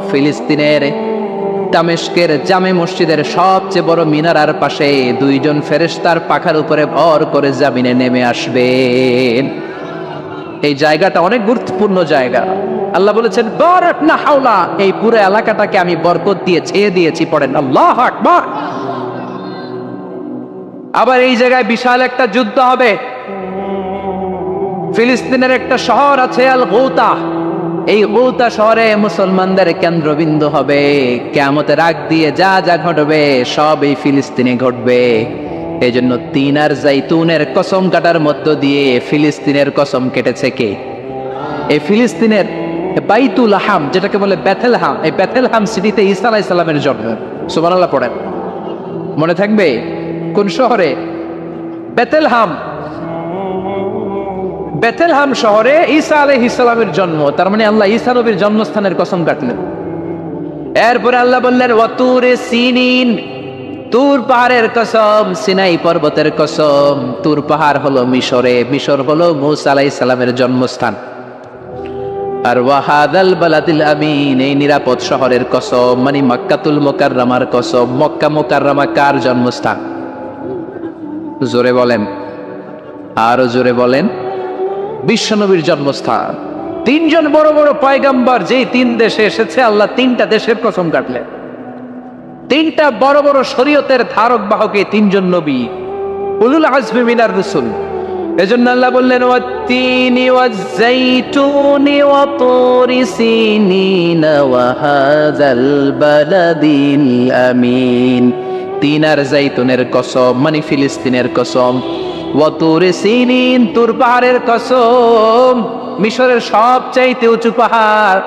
ফিলিস্তিনের দামেস্কের জামে মসজিদের সবচেয়ে বড় মিনারার পাশে দুইজন ফেরেশতার পাখার উপরে ভর করে জামিনে নেমে আসবেন। এই জায়গাটা অনেক গুরুত্বপূর্ণ জায়গা। আল্লাহ বলেছেন বারাক না হাওলা, এই পুরো এলাকাটাকে আমি বরকত দিয়ে ছেয়ে দিয়েছি। পড়েন আল্লাহু আকবার। আবার এই জায়গায় বিশাল একটা যুদ্ধ হবে। ফিলিস্তিনের একটা শহর আছে আল গৌতা, এই গৌতা শহরে মুসলমানদের কেন্দ্রবিন্দু হবে। কিয়ামতের আগ দিয়ে যা যা ঘটবে সব এই ফিলিস্তিনে ঘটবে। এই জন্য তিন আর জাইতুনের কসম কাটার মধ্য দিয়ে ফিলিস্তিনের কসম কেটেছে কে? এই ফিলিস্তিনের বাইতুল হাম, যেটাকে বলে বেথেলহাম, এই বেথেলহাম সিটিতে ঈসা আলাইহিস সালামের জন্ম। সুবহানাল্লাহ পড়েন। মনে থাকবে কোন শহরে? বেথেলহাম। বেথেলহাম শহরে ঈসা আলাইহিস সালামের জন্ম। তার মানে আল্লাহ ঈসা নবীর জন্মস্থানের কসম কাটলেন। এরপরে আল্লাহ বললেন ওয়াতুরে সিনিন, তুর পাহাড়ের কসম, সিনাই পর্বতের কসম। তুর পাহাড় হলো মিশরে, মিশর হলো মূসা আলাইহিস সালামের জন্মস্থান। আর ওয়াহাদাল বালাদিল আমিন, এই নিরাপদ শহরের কসম, মানে মক্কাতুল মুকাররমার কসম। মক্কা মুকাররমা কার জন্মস্থান? জোরে বলেন, আরো জোরে বলেন। বিশ্বনবীর জন্মস্থান। তিনজন বড় বড় পয়গম্বর যেই তিন দেশে এসেছে, আল্লাহ তিনটা দেশের কসম কাটলেন। তিনটা বড় বড় শরীয়তের ধারক বাহকে তিনজন নবী, উলুল আজমি মিনার রাসূল। এজন্য আল্লাহ বললেন ওয়াত্তিনি ওয়াজ-যাইতুনি ওয়া তুরি সিনিন ওয়া হাযাল বালাদিল আমিন। তিন আর জাইতুনের কসম, মানে ফিলিস্তিনের কসম। ওয়া তুরি সিনিন, তুর পাহাড়ের কসম, মিশরের সবচাইতে উঁচু পাহাড়,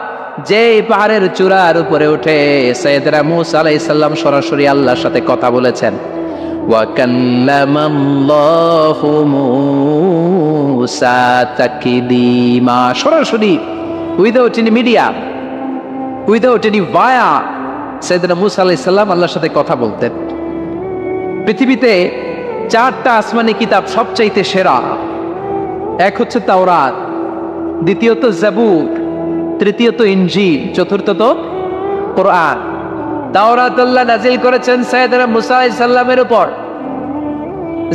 যে পাহাড়ের চূড়ার উপরে উঠে সাইয়েদনা মূসা আলাইহিস সালাম সরাসরি আল্লাহর সাথে কথা বলেছেন। ওয়া কাল্লামাল্লাহু মূসা তাকলিমা, সরাসরি without any media, without any via, সাইয়েদনা মূসা আলাইহিস সালাম আল্লাহর সাথে কথা বলতেন। পৃথিবীতে চারটা আসমানি কিতাব সবচাইতে সেরা। এক হচ্ছে তাওরাত, দ্বিতীয়ত জাবুর, তৃতীয়ত ইনজিল, চতুর্থত কোরআন। তাওরাত আল্লাহ নাজিল করেছেন সাইয়েদনা মূসা আলাইহিস সালামের উপর,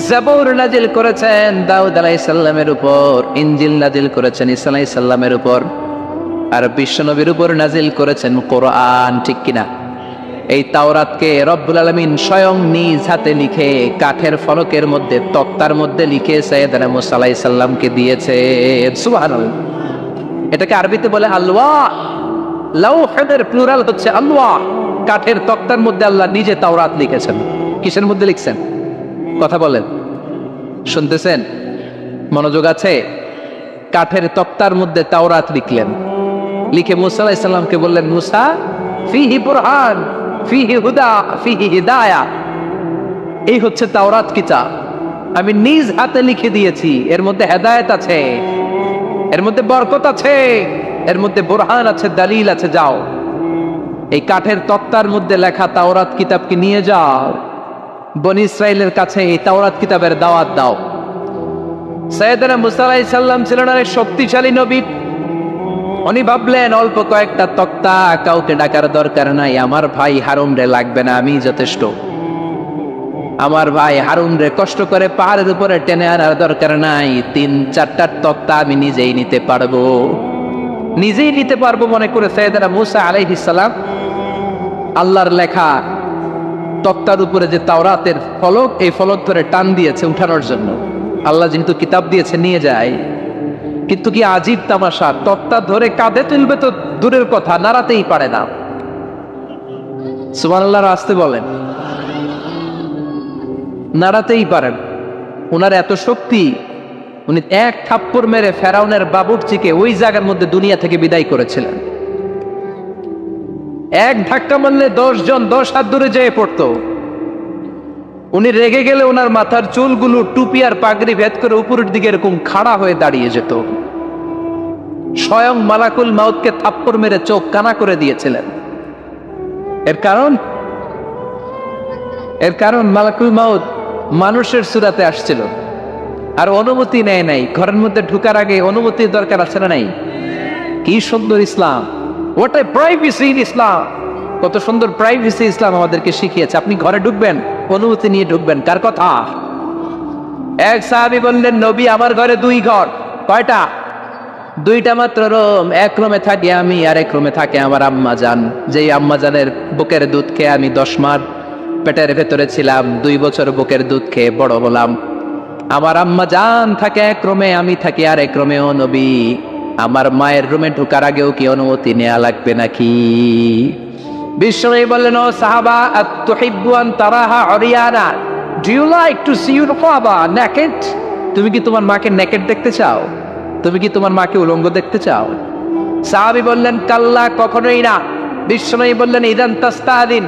জাবুর নাজিল করেছেন দাউদ আলাইহিস সালামের উপর, ইনজিল নাজিল করেছেন ঈসা আলাইহিস সালামের উপর, আর বিশ্বনবীর উপর নাজিল করেছেন কোরআন। ঠিক কিনা? এই তাওরাতকে রব্বুল আলামিন স্বয়ং নিজ হাতে লিখে কাঠের ফলকের মধ্যে, তক্তার মধ্যে লিখে সাইয়েদনা মূসা আলাইহিস সালামকে দিয়েছে। সুবহানাল্লাহ। এটাকে আরবিতে বলে আলওয়াহ। লাউহের প্লুরাল হচ্ছে আলওয়াহ। কাঠের তক্তার মধ্যে আল্লাহ নিজে তাওরাত লিখেছেন। কিসের মধ্যে লিখছেন? কথা বলেন, শুনতেছেন? মনোযোগ আছে? কাঠের তক্তার মধ্যে তাওরাত লিখলেন। লিখে মূসা আলাইহিস সালামকে বললেন, মূসা ফিহি বুরহান, ফিহি হুদা, ফিহি হিদায়া। এই হচ্ছে তাওরাত কিতাব, আমি নিজ হাতে লিখে দিয়েছি। এর মধ্যে হেদায়েত আছে, এর মধ্যে বরকত আছে, এর মধ্যে বুরহান আছে, দলিল আছে। যাও এই কাঠের তক্তার মধ্যে লেখা তাওরাত কিতাবকে নিয়ে যাও, বনি ইসরাইলের কাছে এই তাওরাত কিতাবের দাওয়াত দাও। সাইয়েদনা মূসা আলাইহিস সালাম ছিলেন অনেক শক্তিশালী নবী। উনি ভাবলেন অল্প কয়েকটা তক্তা, কাউকে ডাকার দরকার নাই, আমার ভাই হারুন রে লাগবে না, আমি যথেষ্ট। আমার ভাই হারুন রে কষ্ট করে পাহাড়ের উপরে টেনে আনার দরকার নাই, 3-4টা তক্তা আমি নিজেই নিতে পারবো, নিজেই নিতে পারবো মনে করে সাইয়েদনা মূসা আলাইহিস সালাম আল্লাহর লেখা তক্তার উপরে যে তাওরাতের ফলক, এই ফলক ধরে টান দিয়েছে উঠানোর জন্য। আল্লাহ যেহেতু কিতাব দিয়েছে নিয়ে যায়, কিন্তু কি আজীব তামাশা, তক্তা ধরে কাঁধে তুলবে তো দূরের কথা, নাড়াতেই পারে না। সুবহানাল্লাহ, আসতে বলেন। নাড়াতেই পারেন। উনার এত শক্তি, উনি এক থাপ্পড় মেরে ফেরাউনের বাবুর্চিকে ওই জায়গার মধ্যে দুনিয়া থেকে বিদায় করেছিলেন। এক ধাক্কা মারলে 10 জন 10 হাত দূরে যেয়ে পড়তো। উনি রেগে গেলে ওনার মাথার চুলগুলো টুপি আর পাগড়ি ভেদ করে উপরের দিকে এরকম খাড়া হয়ে দাঁড়িয়ে যেত। স্বয়ং মালাকুল মাউতকে থাপ্পড় মেরে চোখ কানা করে দিয়েছিলেন। এর কারণ মালাকুল মাউত মানুষের সূরাতে আসছিল, আর অনুমতি নেয় নাই। ঘরের মধ্যে ঢুকার আগে অনুমতির দরকার আছে না নাই? কি সুন্দর ইসলাম! হোয়াট এ প্রাইভেসি ইন ইসলাম। কত সুন্দর প্রাইভেসি ইসলাম আমাদেরকে শিখিয়েছে। আপনি ঘরে ঢুকবেন, অনুমতি নিয়ে ঢুকবেন। কার কথা? এক সাহাবী বললেন, নবী আমার ঘরে 2 ঘর। কয়টা? 2টা মাত্র রুম। এক রুমে থাকি আমি, আর এক রুমে থাকে আমার আম্মা জান। যেই আম্মা জানের বুকের দুধ খেয়ে আমি 10 মাস পেটের ভেতরে ছিলাম, 2 বছর বুকের দুধ খেয়ে বড় হলাম। আমার আম্মা জান থাকে এক রুমে, আমি থাকি আর এক রুমে। ও নবী, আমার মায়ের রুমে ঢোকার আগেও কি অনুমতি নেওয়া লাগবে নাকি? বিশ্বনবী বললেন, ও সাহাবা, আতুহিব্বু আন তারাহা উরিয়ানা, do you like to see your father naked? তুমি কি তোমার মাকে নেকেড দেখতে চাও? তুমি কি তোমার মাকে উলঙ্গ দেখতে চাও? সাহাবী বললেন, কাল্লা, কখনোই না। বিশ্বনবী বললেন, ইদান তাস্তাদিন,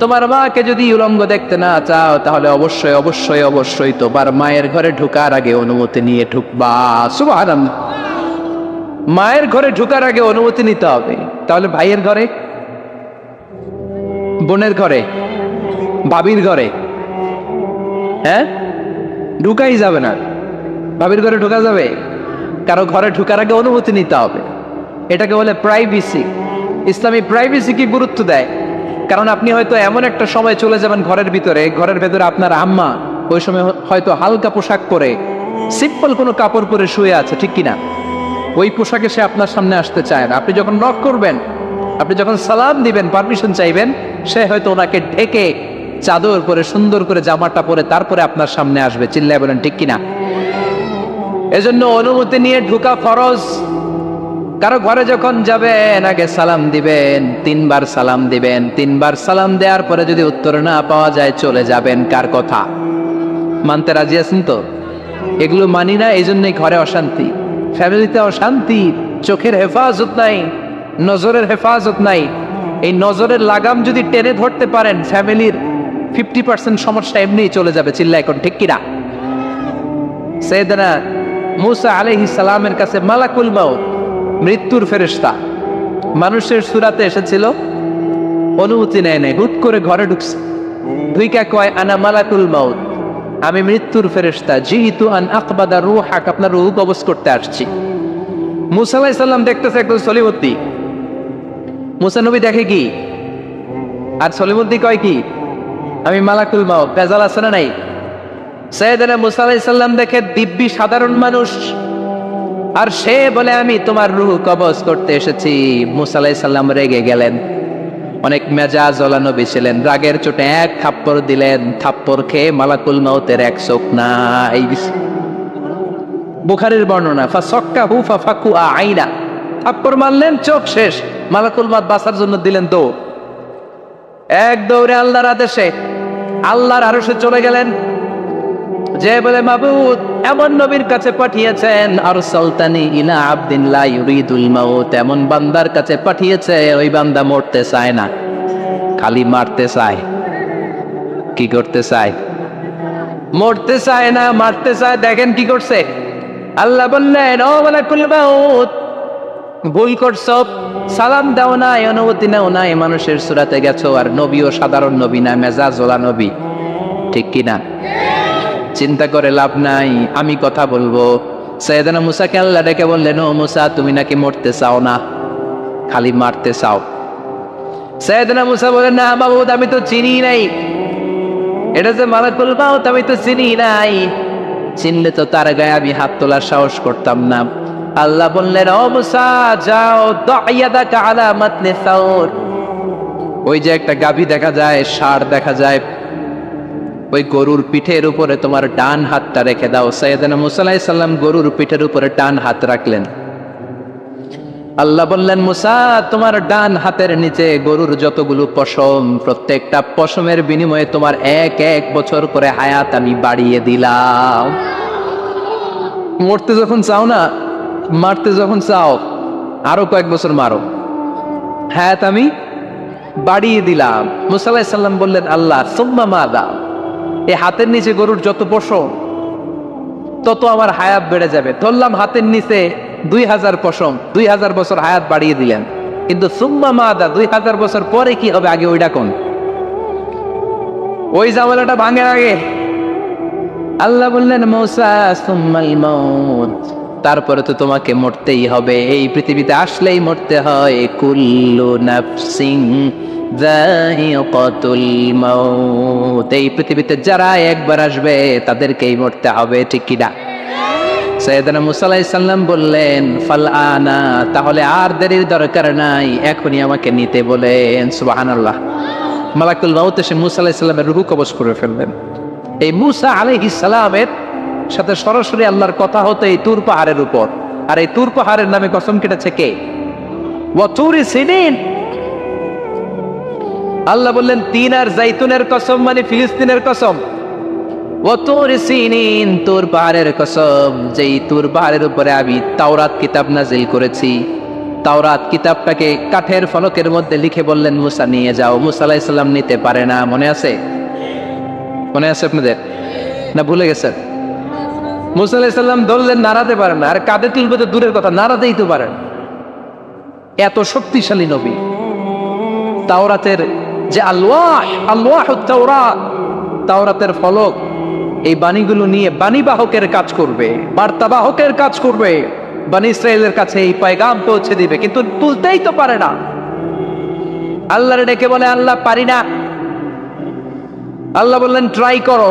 তোমার মাকে যদি উলঙ্গ দেখতে না চাও, তাহলে অবশ্যই অবশ্যই অবশ্যই তোমার মায়ের ঘরে ঢোকার আগে অনুমতি নিয়ে ঢুকবা। সুবহানাল্লাহ। মায়ের ঘরে ঢোকার আগে অনুমতি নিতে হবে। তাহলে ভাইয়ের ঘরে, বোনের ঘরে, ভাবির ঘরে, হ্যাঁ, ঢুকাই যাবে না। ভাবির ঘরে ঢোকা যাবে? কারো ঘরে ঢোকার আগে অনুমতি নিতে হবে। এটাকে বলে প্রাইভেসি। ইসলামী প্রাইভেসি কি গুরুত্ব দেয়? কারণ আপনি হয়তো এমন একটা সময় চলে যাবেন ঘরের ভিতরে, ঘরের ভেতরে আপনার আম্মা ওই সময় হয়তো হালকা পোশাক পরে, সিম্পল কোনো কাপড় পরে শুয়ে আছে, ঠিক কিনা? ওই পোশাকে সে আপনার সামনে আসতে চায় না। আপনি যখন নক করবেন, আপনি যখন সালাম দিবেন, পারমিশন চাইবেন, সে হয়তো ওনাকে ঢেকে চাদর পরে সুন্দর করে জামাটা পরে তারপরে আপনার সামনে আসবে। চিল্লায় বলেন ঠিক কিনা? এজন্য অনুমতি নিয়ে ঢোকা ফরজ। কারো ঘরে যখন যাবেন, আগে সালাম দিবেন, 3 বার সালাম দিবেন। 3 বার সালাম দেওয়ার পরে যদি উত্তর না পাওয়া যায়, চলে যাবেন। কার কথা? মানতে রাজি আছেন তো? এগুলো মানি না, এই জন্যই ঘরে অশান্তি, ফ্যামিলিতে অশান্তি। চোখের হেফাজত নাই, নজরের হেফাজত নাই। এই নজরের লাগাম যদি টেনে ধরতে পারেন, ফ্যামিলির 50% সমস্যা এমনিই চলে যাবে। চিল্লা এখন ঠিক কিনা? সাইয়েদনা মূসা আলাইহিস সালামের কাছে মালাকুল মাউত, মৃত্যুর ফেরেশতা, মানুষের সূরাতে এসেছিল, অনুমতি নেয় নাই, হুট করে ঘরে ঢুকছে। ঢুইকা কয়, আনা মালাকুল মাউত, আমি মৃত্যুর ফেরেশতা, জিহিতু আন আকবাদা রূহাক, আপনার রূহ কবজ করতে আসছি। মূসা আলাইহিস সালাম দেখতেছে একজন সলিমুদ্দি। মূসা নবী দেখে কি, আর সলিমুদ্দি কয় কি, আমি মালাকুল মাউত। ভেজাল আছে না নাই? সাইয়েদনা মূসা আলাইহিস সালাম দেখে দিব্যি সাধারণ মানুষ, আর সে বলে আমি তোমার রূহ কবজ করতে এসেছি। মূসা আলাইহিস সালাম রেগে গেলেন, অনেক মেজাজ ওলা নবী ছিলেন। রাগের চোটে এক থাপ্পড় দিলেন। থাপ্পড় খেয়ে মালাকুল মাউতের এক চোখ নাই। বুখারীর বর্ণনা, ফাসাক্কাহু ফাফাকু আইনা, থাপ্পড় মারলেন, চোখ শেষ। মালাকুল মাউত বাঁচার জন্য দিলেন দৌড়। এক দৌড়ে আল্লাহর আদেশে আল্লাহর আরশে চলে গেলেন। যে বলে, মাবুদ এমন নবীর কাছে পাঠিয়েছেন, আরসালতানি ইলা আবদিন লা ইউরিদুল মাউত, এমন বান্দার কাছে পাঠিয়েছে, ওই বান্দা মরতে চায় না, খালি মারতে চায়। কি করতে চায়? মরতে চায় না, মারতে চায়। দেখেন কি করছে। আল্লাহ বললেন, ও মালাকুল মাউত, ভুল করছো, সালাম দাও নাই, অনুমতি নাও নাই, মানুষের সূরাতে গেছো, আর নবীও সাধারণ নবী না, মেজাজওয়ালা নবী, ঠিক কিনা? চিন্তা করে লাভ নাই, আমি কথা বলবো। সাইয়েদনা মূসাকে আল্লাহ ডেকে বললেন, ও মূসা, তুমি নাকি মরতে চাও না, খালি মারতে চাও। সাইয়েদনা মূসা বলেন, না মাবুদ, আমি তো চিনি নাই, এটা যে মালাকুল মাউত আমি তো চিনি নাই, চিনলে তো তার গায়ে আমি হাত তোলার সাহস করতাম না। আল্লাহ বললেন, ও মূসা, যাও, দা'য়াদাকা আলা মাতনি সাউর, ওই যে একটা গাভী দেখা যায়, ষাঁড় দেখা যায়, ওই গরুর পিঠের উপরে তোমার ডান হাতটা রেখে দাও। সাইয়েদনা মূসা আলাইহিস সালাম গরুর পিঠের উপরে ডান হাত রাখলেন। আল্লাহ বললেন, মূসা, তোমার ডান হাতের নিচে গরুর যতগুলো পশম, প্রত্যেকটা পশমের বিনিময়ে তোমার 1 বছর করে হায়াত আমি বাড়িয়ে দিলাম। মরতে যখন চাও না, মারতে যখন চাও, আরো কয়েক বছর মারো, হায়াত আমি বাড়িয়ে দিলাম। মূসা আলাইহিস সালাম বললেন, আল্লাহ সুম্মা মাযা, এই হাতের নিচে গরুর যত পশম, তত আমার হায়াত বেড়ে যাবে। ধরলাম হাতের নিচে 2000 পশম, 2000 বছর হায়াত বাড়িয়ে দিলেন, কিন্তু সুম্মা মাদা, 2000 বছর পরে কি হবে, আগে ওইটা কোন, ওই ঝামেলাটা ভাঙে আগে। আল্লাহ বললেন, মূসা সুম্মাল মাউত, তারপরে তো তোমাকে মরতেই হবে, এই পৃথিবীতে আসলেই মরতে হয়। কুল্লু নাফসিন যায়িকাতুল মাউত, এই পৃথিবীতে যারা একবার আসবে তাদেরকেই মরতে হবে, ঠিক কি না? সাইয়েদনা মুসা আলাইহিস সালাম বললেন ফাল আনা, তাহলে আর দেরির দরকার নাই, এখনই আমাকে নিতে বলেন। সুবহানাল্লাহ। মালাকুল মাউত এসে মুসা আলাইহিস সালামের রূহ কবজ করে ফেললেন। এই মুসা আলাইহিস সালামের সাথে সরাসরি আল্লাহর কথা হতো এই তুর পাহাড়ের উপর। আর এই তুর পাহাড়ের নামে কসম কেটেছে কে? ওয়া তুরি সিনিন। আল্লাহ বললেন তিন আর জাইতুনের কসম, মানে ফিলিস্তিনের কসম। ওয়া তুরি সিনিন, তুর পাহাড়ের কসম, যেই তুর পাহাড়ের উপরে আমি তাওরাত কিতাব নাজিল করেছি। তাওরাত কিতাবটাকে কাঠের ফলকের মধ্যে লিখে বললেন মুসা নিয়ে যাও। মুসা আলাইহিস সালাম নিতে পারে না, মনে আছে? মনে আছে আপনাদের না ভুলে গেছেন? মুসা আলাইহিস সালাম ধরলেন, নাড়াতে পারেন না। আর কাঁধে তুলবে তো দূরের কথা, নাড়াতেই তো পারেন। এত শক্তিশালী নবী। তাওরাতের যে তাওরাতের ফলক, এই বাণীগুলো নিয়ে বাণীবাহকের কাজ করবে, বার্তাবাহকের কাজ করবে, বনী ইসরায়েলের কাছে এই পয়গাম পৌঁছে দিবে, কিন্তু তুলতেই তো পারে না। আল্লাহর ডেকে বলে আল্লাহ পারি না। আল্লাহ বললেন ট্রাই করো,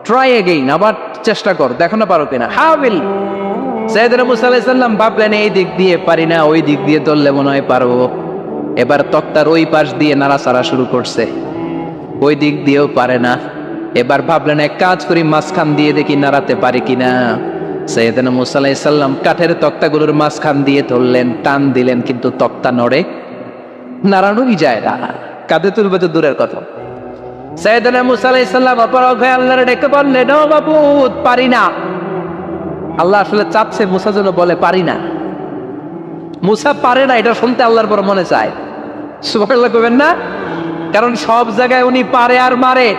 ট্রাই এগেইন, আবার চেষ্টা কর, দেখো না পারো কিনা। হাবিল সাইয়েদনা মুসা আলাইহিস সালাম ভাবলেন এই দিক দিয়ে পারি না, ওই দিক দিয়ে ধরলে মনে হয় পারবো। এবার তক্তার ওই পাশ দিয়ে নাড়াচাড়া শুরু করছে, ওই দিক দিয়েও পারে না। এবার ভাবলেন এক কাজ করি, মাঝখান দিয়ে দেখি নাড়াতে পারি কিনা। সাইয়েদনা মুসা আলাইহিস সালাম কাঠের তক্তাগুলোর মাঝখান দিয়ে ধরলেন, টান দিলেন, কিন্তু তক্তা নড়ে, নাড়ানোই যায় না। কাঁধে তুলবে তো দূরের কথা। সাইয়েদনা মুসা আলাইহিস সালাম অপারগ হয়ে আল্লাহর ডেকে বললেন ও মাবুদ পারি না। আল্লাহ আসলে চাচ্ছে মুসা যেন বলে পারি না। মুসা পারে না এটা শুনতে আল্লাহর বড় মনে চায়। সুবহানাল্লাহ কইবেন না? কারণ সব জায়গায় উনি পারে আর মারে।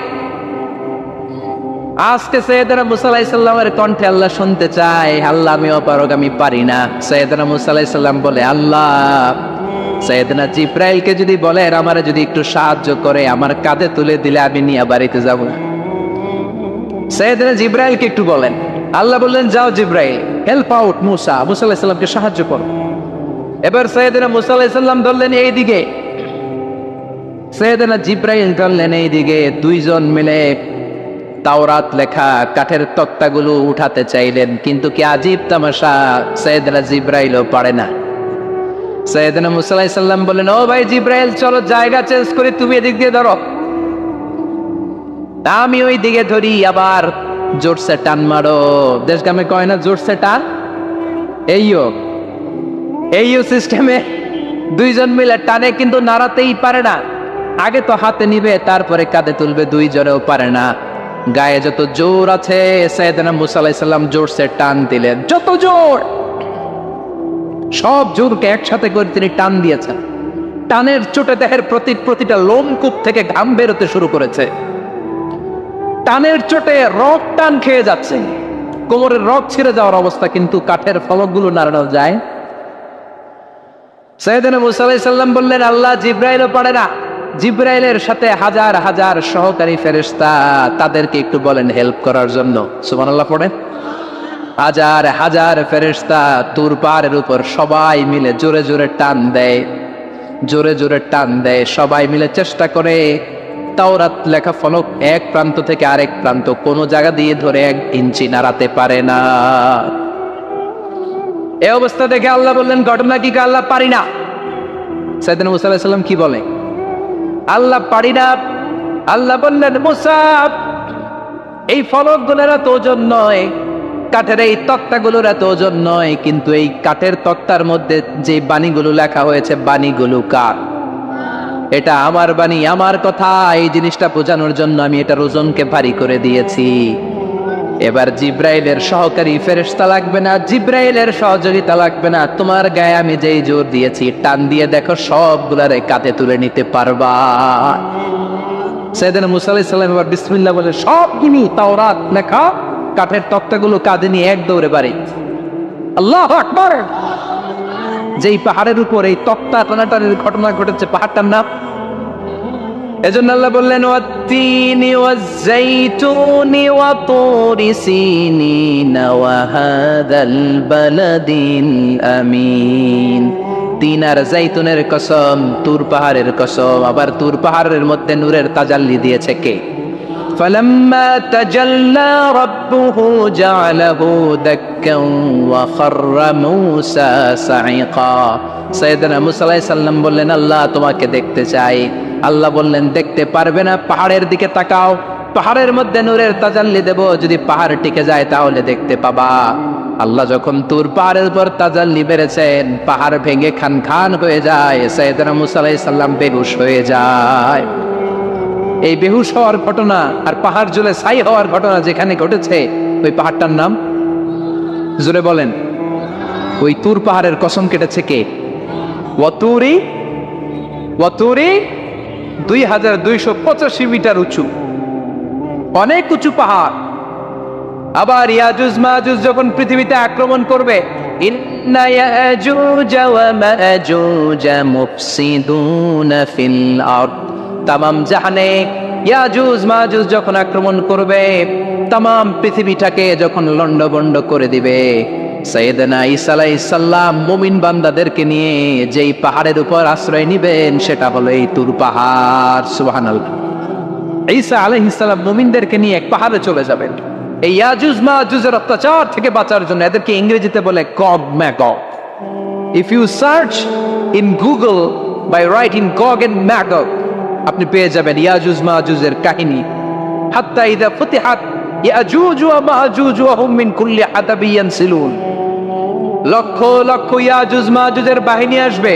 আজকে সাইয়েদনা মুসা আলাইহিস সালামের কণ্ঠে আল্লাহ শুনতে চায় আল্লাহ আমি অপারগ, আমি পারি না। সাইয়েদনা মুসা আলাইহিস সালাম বলে আল্লাহ সাইয়েদনা জিব্রাইলকে যদি বলেন আমারে যদি একটু সাহায্য করে, আমার কাঁধে তুলে দিলে আমি নিয়ে বাড়িতে যাব। সাইয়েদনা জিব্রাইলকে একটু বলেন। আল্লাহ বললেন যাও জিব্রাইল, হেল্প আউট মুসা, মুসা আলাইহিস সালামকে সাহায্য করো। এবার সাইয়েদনা মুসা আলাইহিস সালাম ধরলেন এই দিকে, সাইয়েদনা জিব্রাইল ধরলেন এই দিকে। দুইজন মিলে তাওরাত লেখা কাঠের তক্তাগুলো উঠাতে চাইলেন, কিন্তু কি আজীব তামাশা, সাইয়েদনা জিব্রাইলও পারে না। সাইয়েদনা মুসা আলাইহিস সালাম বলেন ও ভাই জিব্রাইল চলো জায়গা চেঞ্জ করে তুমি এদিক দিয়ে ধরো, আমি ওই দিকে ধরি, আবার জোরসে টান মারো। দেশ গ্রামে কয় না জোরসে টান, এইও সিস্টেমে দুইজন মিলে টানে, কিন্তু নাড়াতেই পারে না। আগে তো হাতে নিবে, তারপরে কাঁধে তুলবে, দুইজনেও পারে না। গায়ে যত জোর আছে সাইয়েদনা মুসা আলাইহিস সালাম জোরসে টান দিলেন, যত জোর, সব জোরকে একসাথে করে তিনি টান দিয়েছেন। টানের চোটে দেহের প্রতিটা লোমকূপ থেকে ঘাম বেরোতে শুরু করেছে। টানের চোটে রক টান খেয়ে যাচ্ছে, কোমরের রক ছিঁড়ে যাওয়ার অবস্থা, কিন্তু কাঠের ফলকগুলো নাড়ানো যায়। সাইয়েদনা মুসা আলাইহিস সালাম বললেন আল্লাহ জিব্রাইলও পারে না। জিব্রাইলের সাথে হাজার হাজার সহকারী ফেরেশতা, তাদেরকে একটু বলেন হেল্প করার জন্য। সুবহানাল্লাহ পড়েন। হাজার হাজার ফেরেশতা তুর পাহাড়ের উপর সবাই মিলে জোরে জোরে টান দেয়, জোরে জোরে টান দেয়। সবাই মিলে চেষ্টা করে তাওরাত লেখা ফলক এক প্রান্ত থেকে আরেক প্রান্ত কোনো জায়গা দিয়ে ধরে 1 ইঞ্চি নাড়াতে পারে না। এই অবস্থা দেখে আল্লাহ বললেন ঘটনা কি? আল্লাহ পারি না। সাইয়েদনা মুসা আলাইহিস সালাম কি বলে? আল্লাহ পারি না। আল্লাহ বললেন মুসা এই ফলকগুলোর এত ওজন নয়, কাঠের এই তক্তাগুলোর এত ওজন নয়, কিন্তু এই কাঠের তক্তার মধ্যে যে বাণীগুলো লেখা হয়েছে বাণীগুলো কার? এটা আমার বাণী, আমার কথা। এই জিনিসটা বোঝানোর জন্য আমি এটার ওজনকে ভারী করে দিয়েছি। এবার জিব্রাইলের সহকারী ফেরেশতা লাগবে না, জিব্রাইলের সহযোগিতা লাগবে না। তোমার গায়ে আমি যেই জোর দিয়েছি, টান দিয়ে দেখো সবগুলারে কাঁধে তুলে নিতে পারবা। সাইয়েদনা মুসা আলাইহিস সালাম এবার বিসমিল্লাহ বলে সবগুলো তাওরাত লেখা কাঠের তক্তাগুলো কাঁধে নিয়ে এক দৌড়ে বাড়ি। আল্লাহু আকবার। যেই পাহাড়ের উপর এই তক্তা টানাটানির ঘটনা ঘটেছে, পাহাড়টার নাম এজন্য আল্লাহ বললেন ওয়াত-তিনি ওয়াজ-যাইতুনি ওয়া তুরি সিনিন ওয়া হাযাল বালাদিল আমিন। তিন আর জাইতুনের কসম, তুর পাহাড়ের কসম। আবার তুর পাহাড়ের মধ্যে নূরের তাজাল্লি দিয়েছে কে? فلما تجلى ربه جعله دكا وخر موسى صعقا। সাইয়েদনা মুসা আলাইহিস সালাম বললেন, আল্লাহ তোমাকে দেখতে চাই। আল্লাহ বললেন, দেখতে পারবে না, পাহাড়ের দিকে তাকাও, পাহাড়ের মধ্যে নূরের তাজাল্লি দেব, যদি পাহাড় টিকে যায় তাহলে দেখতে পাবা। আল্লাহ যখন তুর পাহাড়ের উপর তাজাল্লি বেড়েছেন, পাহাড় ভেঙে খান খান হয়ে যায়, সাইয়েদনা মুসা আলাইহিস সালাম বেহুশ হয়ে যায়। এই বেহুশ হওয়ার ঘটনা আর পাহাড় জ্বলে ছাই হওয়ার ঘটনা যেখানে ঘটেছে, ওই পাহাড়টার নাম জোরে বলেন। ওই তুর পাহাড়ের কসম কেটেছে কে? ওয়াতুরি, ওয়াতুরি 2285 মিটার উঁচু, অনেক উঁচু পাহাড়। আবার ইয়াজুজ মাজুজ যখন পৃথিবীতে আক্রমণ করবে, ইন্না ইয়াজুজ ওয়া মাজুজ মুফসিদুনা ফিল আরদ, তামাম জাহানে ইয়াজুজ মাজুজ যখন আক্রমণ করবে, তামাম পৃথিবীটাকে যখন লন্ডভন্ড করে দিবে, সাইয়েদনা ঈসা আলাইহিস সালাম মুমিন বান্দাদেরকে নিয়ে যেই পাহাড়ের উপর আশ্রয় নিবেন, সেটা হলো এই তুর পাহাড়। সুবহানাল্লাহ। ঈসা আলাইহিস সালাম মুমিনদেরকে নিয়ে এক পাহাড়ে চলে যাবেন এই ইয়াজুজ মাজুজের অত্যাচার থেকে বাঁচার জন্য। এদেরকে ইংরেজিতে বলে Gog Magog. If you search in Google by writing Gog and Magog, আপনি পেয়ে যাবেন ইয়াজুজ মাজুজের কাহিনী। হাত্তা ইযা ফুতিহাত ইয়াজুজ ওয়া মাজুজ ওয়া হুম মিন কুল্লি হাদাবিন ইয়ানসিলুন, লক্ষ লক্ষ ইয়াজুজ মাজুজের বাহিনী আসবে।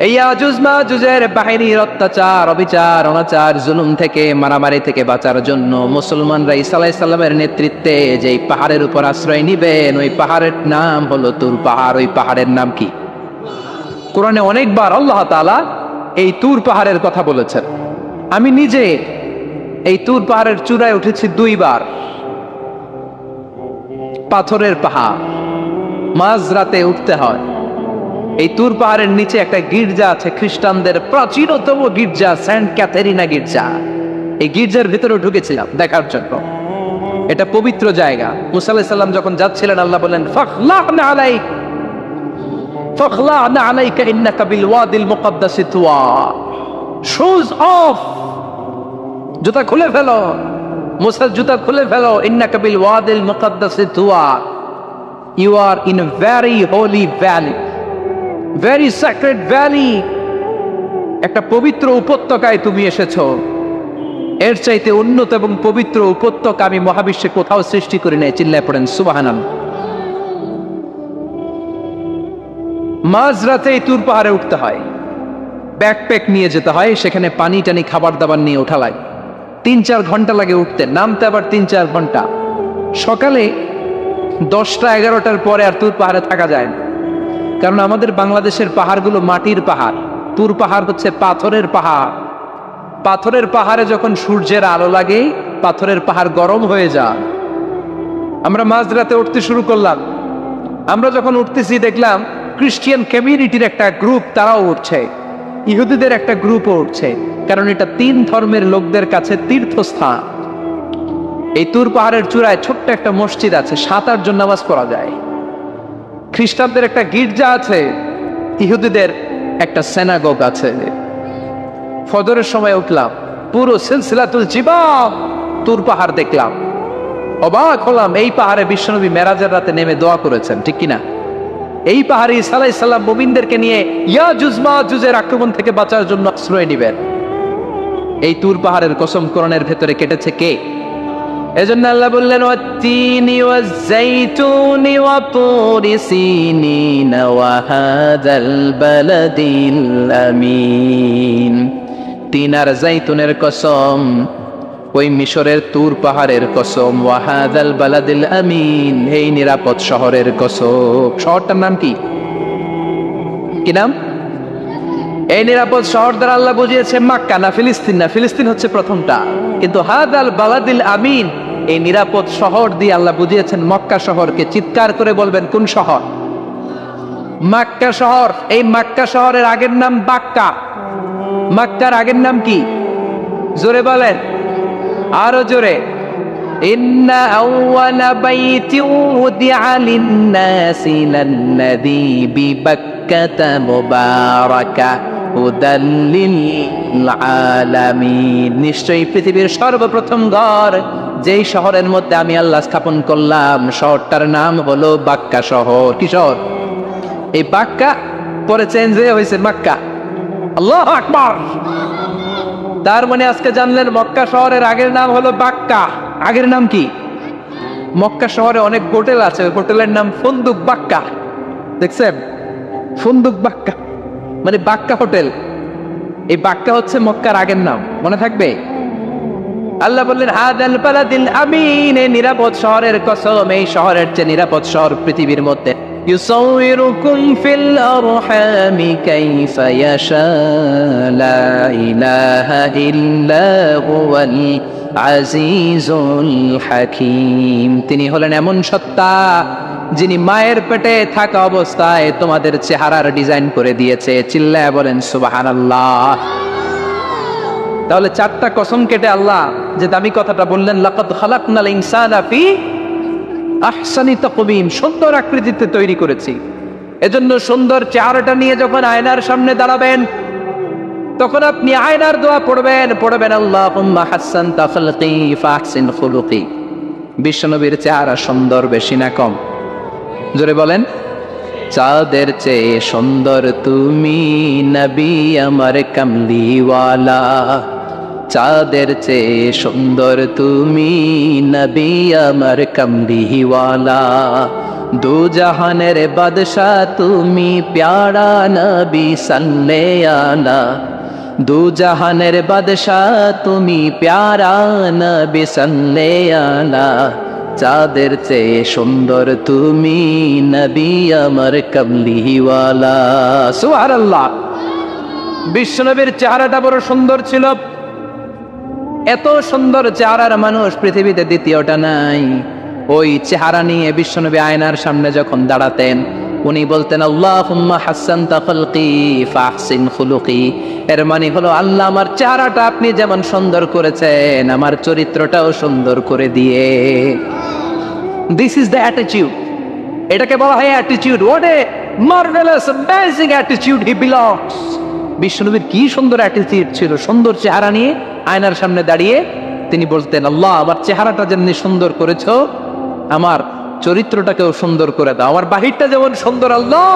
এই ইয়াজুজ মাজুজের বাহিনীর অত্যাচার, অবিচার, অনাচার, জুলুম থেকে, মারামারি থেকে বাঁচার জন্য মুসলমানরা ঈসা আলাইহিস সালামের নেতৃত্বে যেই পাহাড়ের উপর আশ্রয় নিবেন, ওই পাহাড়ের নাম হলো তুর পাহাড়। ওই পাহাড়ের নাম কি? কোরআনে অনেকবার আল্লাহ তাআলা এই তুর পাহাড়ের কথা বলেছেন। আমি নিজে এই তুর পাহাড়ের চূড়ায় উঠেছি 2 বার। পাথরের পাহাড়, মাঝরাতে উঠতে হয়। এই তুর পাহাড়ের নিচে একটা গির্জা আছে, খ্রিস্টানদের প্রাচীনতম গির্জা, সেন্ট ক্যাথেরিনা গির্জা। এই গির্জার ভিতরে ঢুকেছিলাম দেখার জন্য। এটা পবিত্র জায়গা। মুসা আলাইহিস সালাম যখন যাচ্ছিলেন, আল্লাহ বললেন, ফাখলা'না আলাইক, ফাখলা'না আলাইকা ইন্নাকা বিল ওয়াদিল মুকাদ্দাসি তুয়া। শুজ অফ, জুতা খুলে ফেলো। মুসা জুতা খুলে ফেলো। ইন্নাকা বিল ওয়াদিল মুকাদ্দাসি তুয়া, you are in a very holy valley, very sacred valley. একটা পবিত্র উপত্যকায় তুমি এসেছো। এর চাইতে উন্নত এবং পবিত্র উপত্যকা আমি মহাবিশ্বে কোথাও সৃষ্টি করি নাই। চিল্লায় পড়েন সুবহানাল্লাহ। মাঝরাতে এই তুর পাহাড়ে উঠতে হয়, ব্যাকপ্যাক নিয়ে যেতে হয়, সেখানে পানি টানি খাবার দাবার নিয়ে ওঠা লাগে। 3-4 ঘন্টা লাগে উঠতে, নামতে আবার 3-4 ঘন্টা। সকালে 10টা-11টার পরে আর তুর পাহাড়ে থাকা যায় না, কারণ আমাদের বাংলাদেশের পাহাড়গুলো মাটির পাহাড়, তুর পাহাড় হচ্ছে পাথরের পাহাড়। পাথরের পাহাড়ে যখন সূর্যের আলো লাগে, পাথরের পাহাড় গরম হয়ে যায়। আমরা মাঝরাতে উঠতে শুরু করলাম। আমরা যখন উঠতেছি দেখলাম খ্রিস্টিয়ান কমিউনিটির একটা গ্রুপ, তারাও উঠছে, ইহুদিদের একটা গ্রুপও উঠছে, কারণ এটা 3 ধর্মের লোকদের কাছে তীর্থস্থান। এই তুর পাহাড়ের চূড়ায় ছোট্ট একটা মসজিদ আছে, 7-8 জন নামাজ পড়া যায়। খ্রিস্টানদের একটা গির্জা আছে, ইহুদিদের একটা সিনাগগ আছে। ফজরের সময় উঠলাম, পুরো সিলসিলাতুল জিবাল তুর পাহাড় দেখলাম। অবাক হলাম, এই পাহাড়ে বিশ্বনবী মেরাজের রাতে নেমে দোয়া করেছেন, ঠিক কিনা? এই পাহাড়ে ঈসা আলাইহিস সালাম মুমিনদেরকে নিয়ে ইয়াজুজ মাজুজের আক্রমণ থেকে বাঁচার জন্য আশ্রয় নেবেন। এই তুর পাহাড়ের কসম কোরআনের ভেতরে কেটেছে কে? এজন্য আল্লাহ বললেন, ওয়াত-তিনি ওয়াজ-যাইতুনি ওয়া তুরি সিনিন ওয়া হাযাল বালাদিল আমিন। তিন আর জাইতুনের কসম, ওই মিশরের তুর পাহাড়ের কসম, ওয়া হাযাল বালাদিল আমিন, এই নিরাপদ শহরের কসম। শহরটার নাম কি? কি নাম? এই নিরাপদ শহর দ্বারা আল্লাহ বুঝিয়েছে মক্কা, না ফিলিস্তিন না। ফিলিস্তিন হচ্ছে প্রথমটা, কিন্তু হাযাল বালাদিল আমিন, এই নিরাপদ শহর দিয়ে আল্লাহ বুঝিয়েছেন মক্কা শহরকে। চিৎকার করে বলবেন, কোন শহর? মক্কা শহর। এই মক্কা শহরের আগের নাম বাক্কা। মক্কার আগের নাম কি? জোরে বলেন, আরো জোরে। ইন্না আউওয়ালা বাইতিন উদিআ লিন-নাসি লাল্লাযী বিবাক্কাতা মুবারাকা হুদাল লিল আলামিন। নিশ্চয়ই পৃথিবীর সর্বপ্রথম ঘর যেই শহরের মধ্যে আমি আল্লাহ স্থাপন করলাম, শহরটার নাম হলো বাক্কা শহর। কি শহর? এই বাক্কা পরে চেঞ্জ হয়ে হয়েছে মক্কা। আল্লাহু আকবার। তার মানে আজকে জানলেন মক্কা শহরের আগের নাম হলো বাক্কা। আগের নাম কি? মক্কা শহরে অনেক হোটেল আছে, ওই হোটেলের নাম ফুন্দুক বাক্কা। দেখছেন? ফুন্দুক বাক্কা মানে বাক্কা হোটেল। এই বাক্কা হচ্ছে মক্কার আগের নাম, মনে থাকবে? আল্লাহ বললেন হাদাল বালাদিল আমিন, এই নিরাপদ শহরের কসম, এই শহরের চেয়ে নিরাপদ শহর পৃথিবীর মধ্যে। ইউসাউইরুকুম ফিল আরহামি কাইফা ইয়াশা লা ইলাহা ইল্লা হুয়াল আজিজুল হাকিম। তিনি হলেন এমন সত্তা যিনি মায়ের পেটে থাকা অবস্থায় তোমাদের চেহারার ডিজাইন করে দিয়েছে। চিল্লায় বলেন সুবহানাল্লাহ। তাহলে চারটা কসম কেটে আল্লাহ যে দামি কথাটা বললেন, লাকাদ খালাকনাল ইনসানা ফি আহসানি তাকওয়িম, সুন্দর আকৃতিতে তৈরি করেছি। এজন্য সুন্দর চেহারাটা নিয়ে যখন আয়নার সামনে দাঁড়াবেন, তখন আপনি আয়নার দোয়া পড়বেন আল্লাহুম্মা হাসসানতা খালকি ফাহসিন খুলুকি। বিশ্বনবীর চেহারা সুন্দর বেশি না কম? জোরে বলেন। চাঁদের চেয়ে সুন্দর তুমি নবী আমার কামলিওয়ালা, চাঁদের চেয়ে সুন্দর তুমি নবী আমার কামলিওয়ালা। দু জাহানের বাদশা তুমি প্যারা নবী সাল্লে আলা, দু জাহানের বাদশা তুমি প্যারা নবী সাল্লে আলা। চাঁদের চেয়ে সুন্দর তুমি নবী আমার কামলিওয়ালা। সুবহানাল্লাহ। বিশ্বনবীর চেহারাটা বড় সুন্দর ছিল। এত সুন্দর চেহারার মানুষ পৃথিবীতে দ্বিতীয়টা নাই। ওই চেহারা নিয়ে বিশ্বনবী আয়নার সামনে যখন দাঁড়াতেন, উনি বলতেন আল্লাহুম্মা হাসসানতা খালকি ফাহসিন খুলুকি। এর মানে হলো, আল্লাহ আমার চেহারাটা আপনি যেমন সুন্দর করেছেন, আমার চরিত্রটাও সুন্দর করে দিয়ে। This is the attitude. এটাকে বলা হয় attitude. What a marvellous amazing attitude he belongs. বিশ্বনবীর কি সুন্দর অ্যাটিটিউড ছিল। সুন্দর চেহারা নিয়ে আয়নার সামনে দাঁড়িয়ে তিনি বলতেন, আল্লাহ আমার চেহারাটা যেমনি সুন্দর করেছো, আমার চরিত্রটাকেও সুন্দর করে দাও। আমার বাহিরটা যেমন সুন্দর, আল্লাহ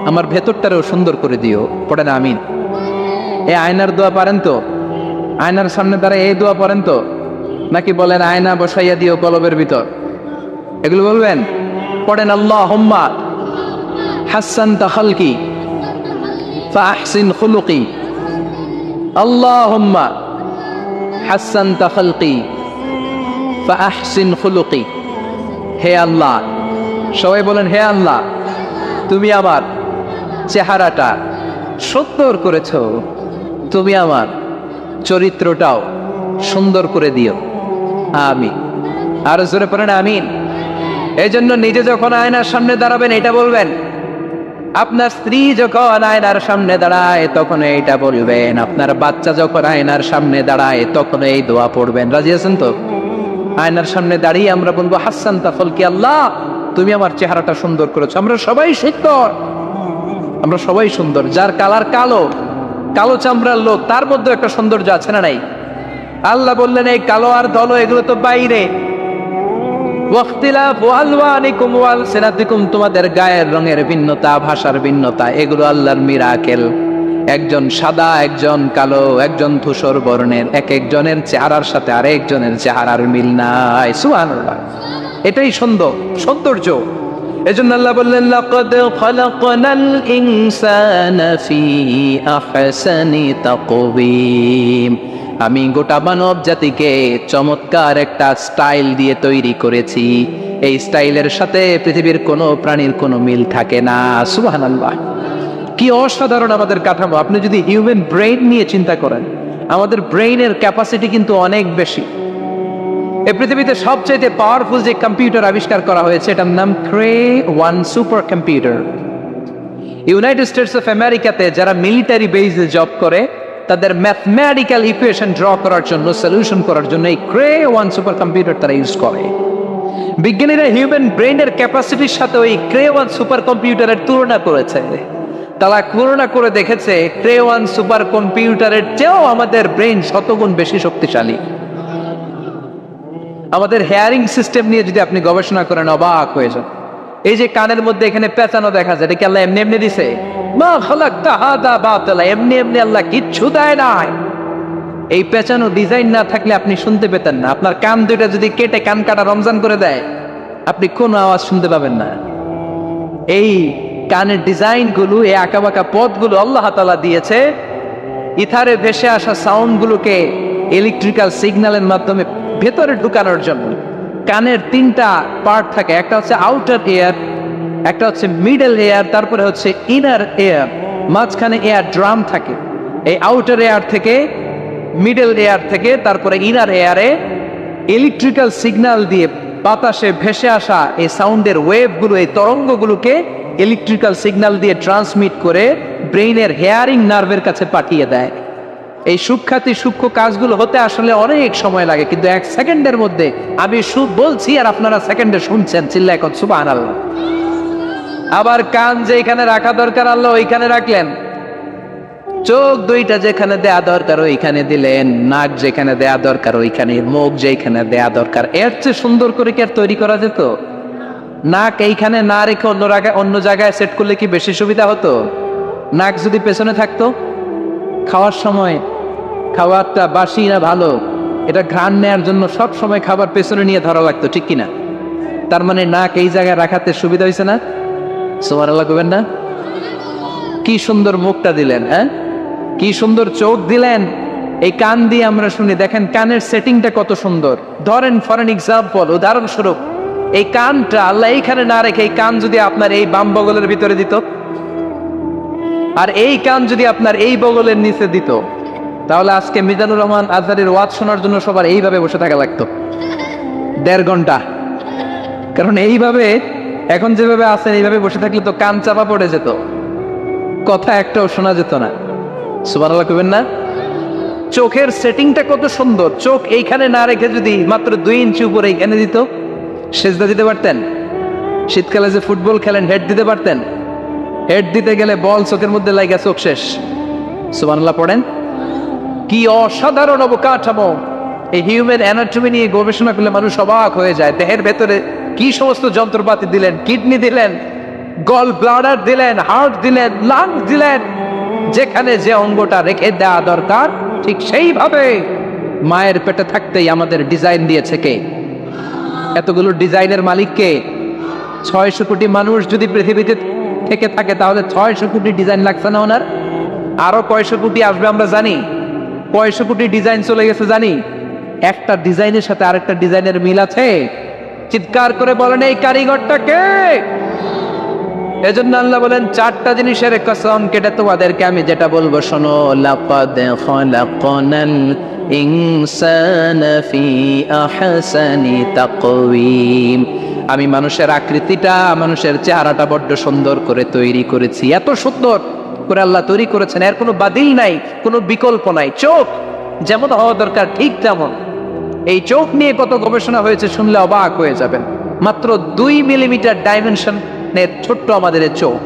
আমার ভেতরটারেও সুন্দর করে দিও। পড়েন আমিন। এই আয়নার দোয়া পারেন তো? আয়নার সামনে দাঁড়ায় এই দোয়া পড়েন তো? নাকি বলেন আয়না বসাইয়া দিও কলবের ভিতর? এগুলো বলবেন? পড়েন আল্লাহুম্মা হাসসানতা খালকি ফাহসিন খুলুকি, আল্লাহুম্মা হাসসানতা খালকি ফাহসিন খুলুকি। হে আল্লাহ, সবাই বলেন হে আল্লাহ, তুমি আমার চেহারাটা সুন্দর করেছো, তুমি আমার চরিত্রটাও সুন্দর করে দিও। আমিন। আরো জোরে পড়েন আমিন। এই জন্য নিজে যখন আয়নার সামনে দাঁড়াবেন এটা বলবেন, আপনার স্ত্রী যখন আয়নার সামনে দাঁড়ায় তখন এইটা বলবেন, আপনার বাচ্চা যখন আয়নার সামনে দাঁড়ায় তখন এই দোয়া পড়বেন। রাজি আছেন তো? আয়নার সামনে দাঁড়িয়ে আমরা বলবো হাসসানতা খালকি, আল্লাহ তুমি আমার চেহারাটা সুন্দর করেছো। আমরা সবাই সুন্দর, আমরা সবাই সুন্দর। যার কালার কালো, কালো চামড়ার লোক, তার মধ্যে একটা সৌন্দর্য আছে না নাই? আল্লাহ বললেন এই কালো আর ধলো এগুলো তো বাইরে। ওয়াখতিলাফু আলওয়ানিকুম ওয়া আলসিনাতিকুম, তোমাদের গায়ের রঙের ভিন্নতা, ভাষার ভিন্নতা, এগুলো আল্লাহর মিরাকেল। একজন সাদা, একজন কালো, একজন ধূসর বর্ণের, এক একজনের চেহারার সাথে আরেকজনের চেহারার মিল নাই। সুবহানাল্লাহ। এটাই সৌন্দর্য। এজন্য আল্লাহ বললেন লাকাদ খালাকনাল ইনসানা ফি আহসানি তাকওয়িম, আমি গোটা মানব জাতিকে চমৎকার একটা স্টাইল দিয়ে তৈরি করেছি। এই স্টাইলের সাথে পৃথিবীর কোনো প্রাণীর কোনো মিল থাকে না। সুবহানাল্লাহ। কি অসাধারণ আমাদের কাঠামো। আপনি যদি হিউম্যান ব্রেইন নিয়ে চিন্তা করেন, আমাদের ব্রেইনের ক্যাপাসিটি কিন্তু অনেক বেশি। এই পৃথিবীতে সবচেয়ে পাওয়ারফুল যে কম্পিউটার আবিষ্কার করা হয়েছে এটার নাম Cray-1 super computer. United states of আমেরিকাতে যারা মিলিটারি বেসে জব করে তাদের ম্যাথমেটিক্যাল ইকুয়েশন ড্র করার জন্য, সলিউশন করার জন্য এই ক্রে 1 সুপার কম্পিউটার তারা ইউজ করে। বিজ্ঞানীরা হিউম্যান ব্রেইনের ক্যাপাসিটির সাথে ওই ক্রে 1 সুপার কম্পিউটারের তুলনা করেছে। তারা তুলনা করে দেখেছে ক্রে 1 সুপার কম্পিউটারের চেয়েও আমাদের ব্রেইন শতগুণ বেশি শক্তিশালী। আমাদের হেয়ারিং সিস্টেম নিয়ে যদি আপনি গবেষণা করেন অবাক হয়ে যান। এই যে কানের মধ্যে এখানে পেঁচানো দেখা যায়, এটা কি আল্লাহ এমনি এমনি দিছে? মা খালাকতা হাদা বাতিলা, এমনি এমনি আল্লাহ কিচ্ছু দেয় নাই। এই পেঁচানো ডিজাইন না থাকলে আপনি শুনতে পেতেন না। আপনার কান দুইটা যদি কেটে কান কাটা রমজান করে দেয়, আপনি কোনো আওয়াজ শুনতে পাবেন না। এই কানের ডিজাইন গুলো, এই আঁকাবাঁকা পথগুলো আল্লাহ তাআলা দিয়েছে ইথারে ভেসে আসা সাউন্ড গুলোকে ইলেকট্রিক্যাল সিগন্যালের মাধ্যমে ভেতরে ঢুকানোর জন্য। কানের 3টা পার্ট থাকে, একটা হচ্ছে আউটার এয়ার, একটা হচ্ছে মিডল এয়ার, তারপরে হচ্ছে ইনার এয়ার, মাঝখানে এয়ার ড্রাম থাকে। এই আউটার এয়ার থেকে, মিডল এয়ার থেকে, তারপরে ইনার এয়ারে ইলেকট্রিক্যাল সিগন্যাল দিয়ে বাতাসে ভেসে আসা এই সাউন্ডের ওয়েভগুলো, এই তরঙ্গগুলোকে ইলেকট্রিক্যাল সিগন্যাল দিয়ে ট্রান্সমিট করে ব্রেইনের হেয়ারিং নার্ভের কাছে পাঠিয়ে দেয়। এই সূক্ষ্ম কাজগুলো হতে আসলে অনেক সময় লাগে, কিন্তু 1 সেকেন্ডের মধ্যে আমি বলছি আর আপনারা সেকেন্ডে শুনছেন। চিল্লায় এখন সুবহানাল্লাহ। আবার কান যেখানে রাখা দরকার আল্লাহ ওইখানে রাখলেন, চোখ দুইটা যেখানে দেয়া দরকার ওইখানে দিলেন, নাক যেখানে দেয়া দরকার ওইখানে, মুখ যেখানে দেয়া দরকার। এর চেয়ে সুন্দর করে কি আর তৈরি করা যেত? নাক এইখানে না রেখে অন্য জায়গায় সেট করলে কি বেশি সুবিধা হতো? নাক যদি পেছনে থাকতো, খাওয়ার সময় খাবারটা বাসি না ভালো এটা ঘ্রাণ নেয়ার জন্য সব সময় খাবার পেছনে নিয়ে ধরা লাগতো, ঠিক কিনা? তার মানে নাক এই জায়গায় রাখাতে সুবিধা হয়েছে না? সুবহানাল্লাহ কইবেন না? কি সুন্দর মুখটা দিলেন, হ্যাঁ, কি সুন্দর চোখ দিলেন। এই কান দিয়ে আমরা শুনি, দেখেন কানের সেটিংটা কত সুন্দর। ধরেন ফর এন এক্সাম্পল, উদাহরণস্বরূপ, এই কানটা আল্লাহ এইখানে না রেখে এই কান যদি আপনার এই বাম বগলের ভিতরে দিত, আর এই কান যদি আপনার এই বগলের নিচে দিত, তাহলে আজকে মিজানুর রহমান আজহারের ওয়াজ শোনার জন্য সবার এইভাবে বসে থাকা লাগতো 1.5 ঘন্টা। কারণ এইভাবে এখন যেভাবে আছেন এইভাবে বসে থাকলে তো কান চাপা পড়ে যেত, কথা একটাও শোনা যেত না। সুবহানাল্লাহ কইবেন না? চোখের সেটিংটা কত সুন্দর। চোখ এইখানে না রেখে যদি মাত্র 2 ইঞ্চি উপরে এইখানে দিত, সেজদা দিতে পারতেন। শীতকালে যে ফুটবল খেলেন, হেড দিতে পারতেন। হেড দিতে গেলে বল চোখের মধ্যে লাগা চোখ শেষ। সুবহানাল্লাহ পড়েন। কি অসাধারণ অবকাঠামো! এই হিউম্যান অ্যানাটমি নিয়ে গবেষণা করলে মানুষ অবাক হয়ে যায়। দেহের ভেতরে কি সমস্ত যন্ত্রপাতি দিলেন, কিডনি দিলেন, গল ব্লাডার দিলেন, হার্ট দিলেন, লাংস দিলেন। যেখানে যে অঙ্গটা রেখে দেওয়া দরকার ঠিক সেইভাবে মায়ের পেটে থাকতেই আমাদের ডিজাইন দিয়েছে কে? এতগুলো ডিজাইনের মালিক কে? 600 কোটি মানুষ যদি পৃথিবীতে থেকে থাকে তাহলে 600 কোটি ডিজাইন লাগছে না ওনার? আরো কয়শো কোটি আসবে আমরা জানি। কয়শো কোটি ডিজাইন চলে গেছে জানি। একটা ডিজাইনের সাথে আরেকটা ডিজাইনের মিল আছে? চিৎকার করে বলেন এই কারিগরটা কে? এজন্য আল্লাহ বলেন 4টা জিনিসের কসম কেটে তোমাদেরকে আমি যেটা বলবো শোনো। লাকাদ খালাকনাল ইনসানা ফি আহসানি তাকওয়িম। আমি মানুষের আকৃতিটা, মানুষের চেহারাটা বড্ড সুন্দর করে তৈরি করেছি। এত সুন্দর করে আল্লাহ তৈরি করেছেন, এর কোনো বাতিল নাই, কোনো বিকল্প নাই। চোখ যেমন হওয়া দরকার ঠিক তেমন। এই চোখ নিয়ে কত গবেষণা হয়েছে শুনলে অবাক হয়ে যাবেন। মাত্র 2 মিলিমিটার ডাইমেনশন ছোট্ট আমাদের চোখ।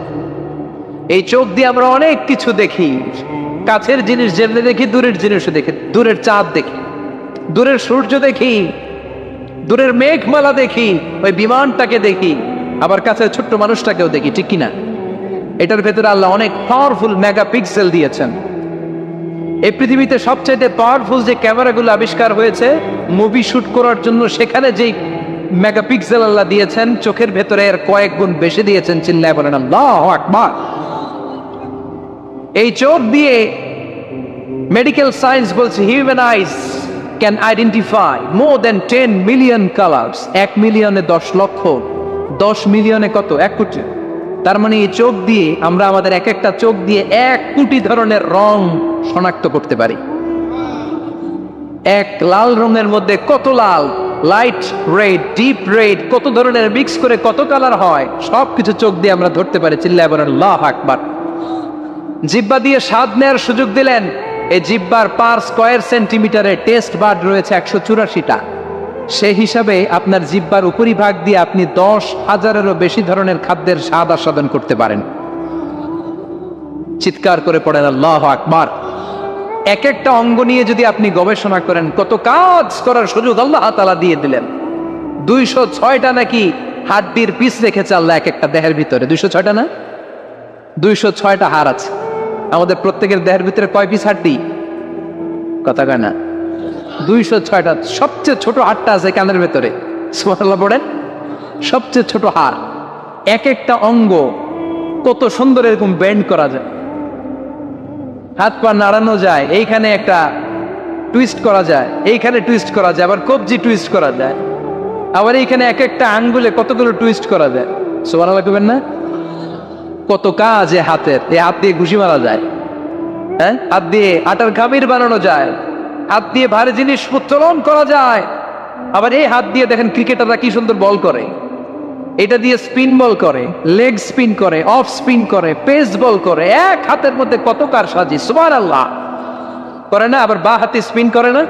এই চোখ দিয়ে আমরা অনেক কিছু দেখি। কাছের জিনিস যেমনি দেখি, দূরের জিনিসও দেখি। দূরের চাঁদ দেখি, দূরের সূর্য দেখি, দূরের মেঘমালা দেখি, ওই বিমানটাকে দেখি, আবার কাছে ছোট্ট মানুষটাকেও দেখি, ঠিক কিনা? এটার ভেতরে আল্লাহ অনেক পাওয়ারফুল মেগাপিক্সেল দিয়েছেন। এই পৃথিবীতে সবচাইতে পাওয়ারফুল যে ক্যামেরাগুলো আবিষ্কার হয়েছে মুভি শুট করার জন্য, সেখানে যেই মেগাপিক্সেল আল্লাহ দিয়েছেন চোখের ভেতরে এর কয়েক গুণ বেশি দিয়েছেন। চিল্লায় বলেন আল্লাহু আকবার। এই চোখ দিয়ে মেডিকেল সায়েন্স বলছে human eyes can identify more than 10 million colours. 1 মিলিয়নে 10 লক্ষ, 10 মিলিয়নে কত? 1 কোটি। তার মানে এই চোখ দিয়ে আমরা আমাদের এক একটা চোখ দিয়ে 1 কোটি ধরনের রং শনাক্ত করতে পারি। এক লাল রঙের মধ্যে কত লাল, লাইট রেড, ডিপ রেড, কত ধরনের মিক্স করে কত কালার হয়, সবকিছু চোখ দিয়ে আমরা ধরতে পারি। চিল্লায় বলেন আল্লাহু আকবার। জিহ্বা দিয়ে স্বাদ নেওয়ার সুযোগ দিলেন। এই জিহ্বার পার স্কয়ার সেন্টিমিটারে টেস্ট বার্ড রয়েছে 184টা। সেই হিসাবে আপনার জিহ্বার উপরিভাগ দিয়ে আপনি 10,000-এরও বেশি ধরনের খাদ্যের স্বাদ আস্বাদন করতে পারেন। চিৎকার করে পড়েন আল্লাহু আকবার। এক একটা অঙ্গ নিয়ে যদি আপনি গবেষণা করেন, কত কাজ করার সুযোগ আল্লাহ তাআলা দিয়ে দিলেন। 206টা নাকি হাড্ডির পিস রেখেছে আল্লাহ এক একটা দেহের ভিতরে। 206টা না, 206টা হাড় আছে। আমাদের প্রত্যেকের দেহের ভিতরে কয় পিস হাড্ডি? কথা কয় না, 206টা। সবচেয়ে ছোট হাড়টা আছে কানের ভেতরে, সুবহানাল্লাহ পড়েন। সবচেয়ে ছোট হাড়, এক একটা অঙ্গ কত সুন্দর এরকম বেন্ড করা যায়, হাত পা নাড়ানো যায়, এইখানে একটা টুইস্ট করা যায়, এইখানে টুইস্ট করা যায়, আবার কবজি টুইস্ট করা যায়, আবার এইখানে এক একটা আঙ্গুলে কতগুলো টুইস্ট করা যায়। সুবহানাল্লাহ কইবেন না? কত কাজ এ হাতের। এই হাত দিয়ে ঘুষি মারা যায়, হ্যাঁ, হাত দিয়ে আটার খামির বানানো যায়, হাত দিয়ে ভারী জিনিস উত্তোলন করা যায়। আবার এই হাত দিয়ে দেখেন ক্রিকেটাররা কি সুন্দর বল করে, এটা দিয়ে স্পিন বল করে, লেগ স্পিন করে, অফ স্পিন করে, পেস বল করে। এক হাতের মধ্যে কত কারসাজি, সুবহানাল্লাহ করে না? আবার বা হাতে স্পিন করে না,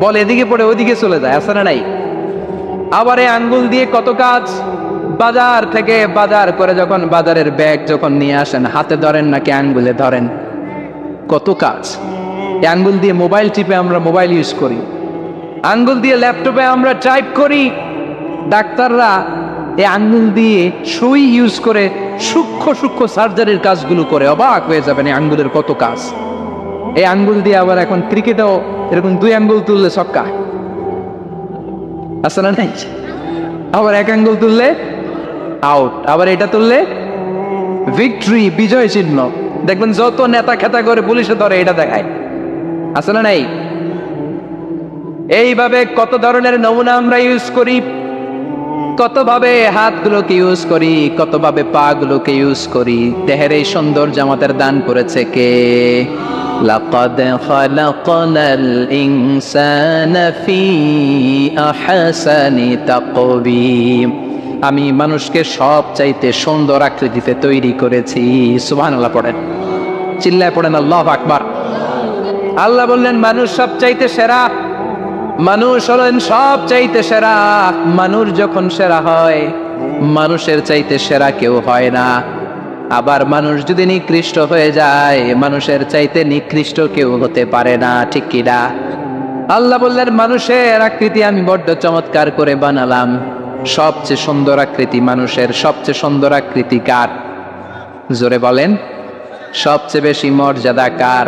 বল এদিকে পড়ে ওইদিকে চলে যায়, আছে না নাই? আবার এই আঙ্গুল দিয়ে কত কাজ। বাজার থেকে বাজার করে যখন বাজারের ব্যাগ যখন নিয়ে আসেন, হাতে ধরেন নাকি আঙ্গুলে ধরেন, কত কাজ। এই আঙ্গুল দিয়ে মোবাইল টিপে আমরা মোবাইল ইউজ করি, আঙ্গুল দিয়ে ল্যাপটপে আমরা টাইপ করি। ডাক্তাররা এই আঙ্গুল দিয়ে সুই ইউজ করে সূক্ষ্ম সূক্ষ্ম সার্জারির কাজগুলো করে। অবাক হয়ে যাবেন এই আঙ্গুলের কত কাজ। এই আঙ্গুল দিয়ে আবার এখন ক্রিকেটেও এরকম 2 আঙ্গুল তুললে ছক্কা, আছে না নাই? আবার 1 আঙ্গুল তুললে আউট, আবার এটা তুললে ভিক্টরি, বিজয় চিহ্ন। দেখবেন যত নেতা খেতা করে পুলিশে ধরে এটা দেখায়, আছে না নাই? এইভাবে কত ধরনের নমুনা আমরা ইউজ করি, কতভাবে হাতগুলোকে ইউজ করি, কতভাবে পা গুলোকে ইউজ করি। দেহের এই সৌন্দর্য আমাদের দান করেছে কে? লাকাদ খালাকনাল ইনসানা ফি আহসানি তাকওয়িম। আমি মানুষকে সব চাইতে সুন্দর আকৃতিতে তৈরি করেছি। সুবহানাল্লাহ পড়েন, চিল্লায় পড়েন আল্লাহু আকবার। আল্লাহ বললেন মানুষ সব চাইতে সেরা, মানুষ হলেন সব চাইতে সেরা। মানুষ যখন সেরা হয়, মানুষের চাইতে সেরা কেউ হয় না। আবার মানুষ যদি নিকৃষ্ট হয়ে যায়, মানুষের চাইতে নিকৃষ্ট কেউ হতে পারে না, ঠিক কিনা? আল্লাহ বললেন মানুষের আকৃতি আমি বড্ড চমৎকার করে বানালাম। সবচেয়ে সুন্দর আকৃতি মানুষের। সবচেয়ে সুন্দর আকৃতি কার? জোরে বলেন। সবচেয়ে বেশি মর্যাদা কার?